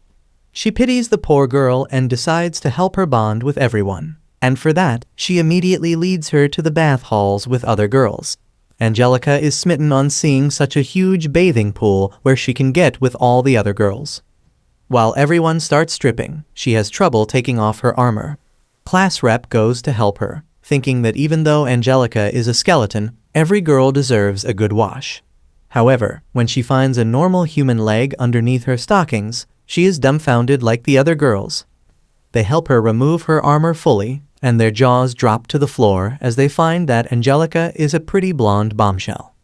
She pities the poor girl and decides to help her bond with everyone, and for that, she immediately leads her to the bath halls with other girls. Angelica is smitten on seeing such a huge bathing pool where she can get with all the other girls. While everyone starts stripping, she has trouble taking off her armor. Class rep goes to help her, thinking that even though Angelica is a skeleton, every girl deserves a good wash. However, when she finds a normal human leg underneath her stockings, she is dumbfounded like the other girls. They help her remove her armor fully, and their jaws drop to the floor as they find that Angelica is a pretty blonde bombshell.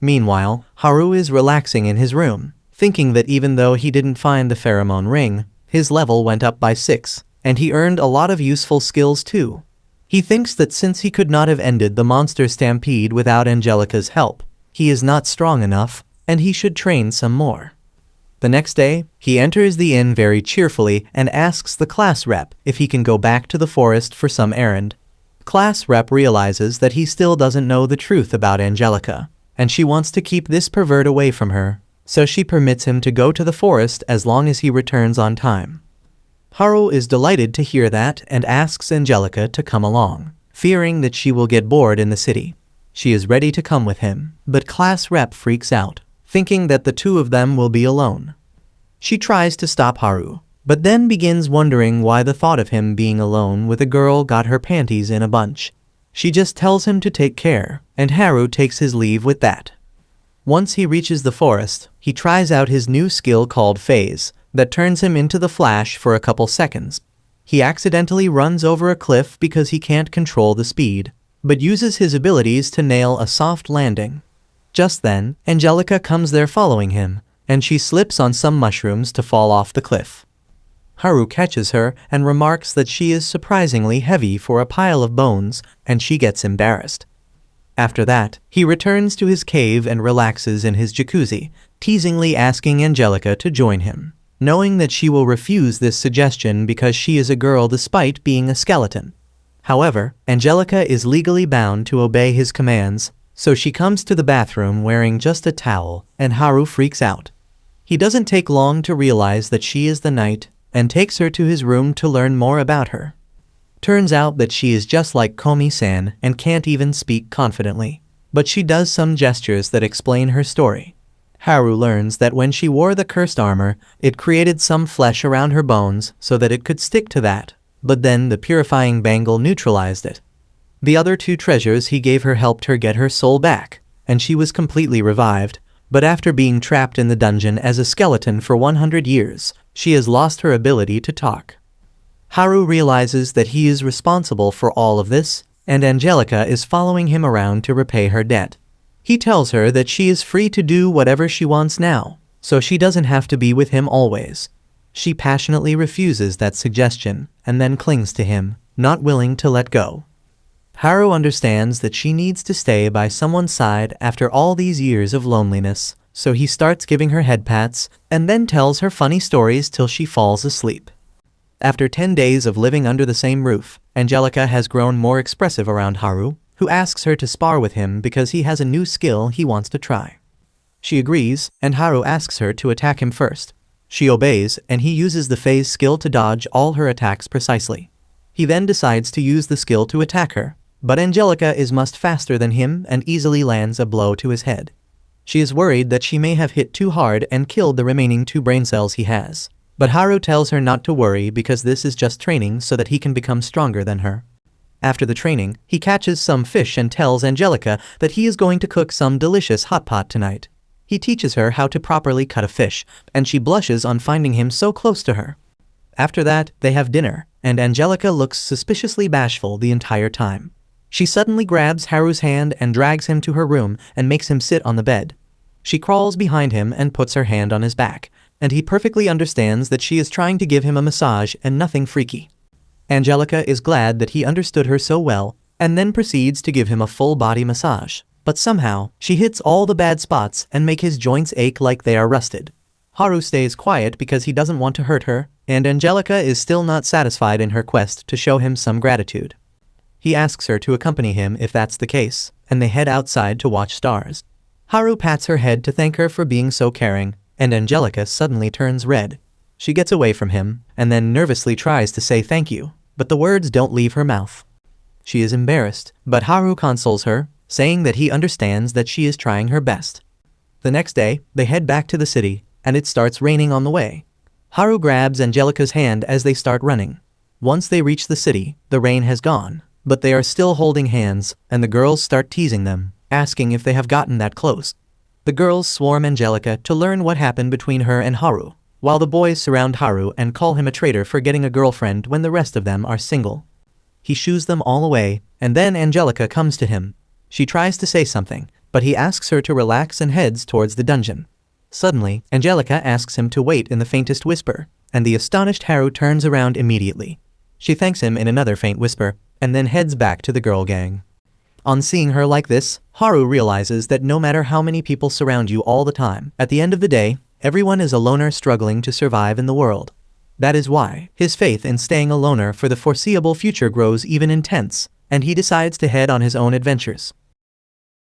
Meanwhile, Haru is relaxing in his room, thinking that even though he didn't find the pheromone ring, his level went up by 6, and he earned a lot of useful skills too. He thinks that since he could not have ended the monster stampede without Angelica's help, he is not strong enough, and he should train some more. The next day, he enters the inn very cheerfully and asks the class rep if he can go back to the forest for some errand. Class rep realizes that he still doesn't know the truth about Angelica, and she wants to keep this pervert away from her, so she permits him to go to the forest as long as he returns on time. Haru is delighted to hear that and asks Angelica to come along, fearing that she will get bored in the city. She is ready to come with him, but class rep freaks out, thinking that the two of them will be alone. She tries to stop Haru, but then begins wondering why the thought of him being alone with a girl got her panties in a bunch. She just tells him to take care, and Haru takes his leave with that. Once he reaches the forest, he tries out his new skill called phase, that turns him into the Flash for a couple seconds. He accidentally runs over a cliff because he can't control the speed, but uses his abilities to nail a soft landing. Just then, Angelica comes there following him, and she slips on some mushrooms to fall off the cliff. Haru catches her and remarks that she is surprisingly heavy for a pile of bones, and she gets embarrassed. After that, he returns to his cave and relaxes in his jacuzzi, teasingly asking Angelica to join him, knowing that she will refuse this suggestion because she is a girl despite being a skeleton. However, Angelica is legally bound to obey his commands, so she comes to the bathroom wearing just a towel, and Haru freaks out. He doesn't take long to realize that she is the knight, and takes her to his room to learn more about her. Turns out that she is just like Komi-san and can't even speak confidently, but she does some gestures that explain her story. Haru learns that when she wore the cursed armor, it created some flesh around her bones so that it could stick to that, but then the purifying bangle neutralized it. The other two treasures he gave her helped her get her soul back, and she was completely revived, but after being trapped in the dungeon as a skeleton for 100 years, she has lost her ability to talk. Haru realizes that he is responsible for all of this, and Angelica is following him around to repay her debt. He tells her that she is free to do whatever she wants now, so she doesn't have to be with him always. She passionately refuses that suggestion, and then clings to him, not willing to let go. Haru understands that she needs to stay by someone's side after all these years of loneliness, so he starts giving her head pats, and then tells her funny stories till she falls asleep. After 10 days of living under the same roof, Angelica has grown more expressive around Haru, who asks her to spar with him because he has a new skill he wants to try. She agrees, and Haru asks her to attack him first. She obeys, and he uses the phase skill to dodge all her attacks precisely. He then decides to use the skill to attack her, but Angelica is much faster than him and easily lands a blow to his head. She is worried that she may have hit too hard and killed the remaining 2 brain cells he has. But Haru tells her not to worry because this is just training so that he can become stronger than her. After the training, he catches some fish and tells Angelica that he is going to cook some delicious hot pot tonight. He teaches her how to properly cut a fish, and she blushes on finding him so close to her. After that, they have dinner, and Angelica looks suspiciously bashful the entire time. She suddenly grabs Haru's hand and drags him to her room and makes him sit on the bed. She crawls behind him and puts her hand on his back, and he perfectly understands that she is trying to give him a massage and nothing freaky. Angelica is glad that he understood her so well, and then proceeds to give him a full-body massage. But somehow, she hits all the bad spots and make his joints ache like they are rusted. Haru stays quiet because he doesn't want to hurt her, and Angelica is still not satisfied in her quest to show him some gratitude. He asks her to accompany him if that's the case, and they head outside to watch stars. Haru pats her head to thank her for being so caring, and Angelica suddenly turns red. She gets away from him, and then nervously tries to say thank you, but the words don't leave her mouth. She is embarrassed, but Haru consoles her, saying that he understands that she is trying her best. The next day, they head back to the city, and it starts raining on the way. Haru grabs Angelica's hand as they start running. Once they reach the city, the rain has gone, but they are still holding hands, and the girls start teasing them, asking if they have gotten that close. The girls swarm Angelica to learn what happened between her and Haru, while the boys surround Haru and call him a traitor for getting a girlfriend when the rest of them are single. He shoos them all away, and then Angelica comes to him. She tries to say something, but he asks her to relax and heads towards the dungeon. Suddenly, Angelica asks him to wait in the faintest whisper, and the astonished Haru turns around immediately. She thanks him in another faint whisper, and then heads back to the girl gang. On seeing her like this, Haru realizes that no matter how many people surround you all the time, at the end of the day, everyone is a loner struggling to survive in the world. That is why his faith in staying a loner for the foreseeable future grows even intense, and he decides to head on his own adventures.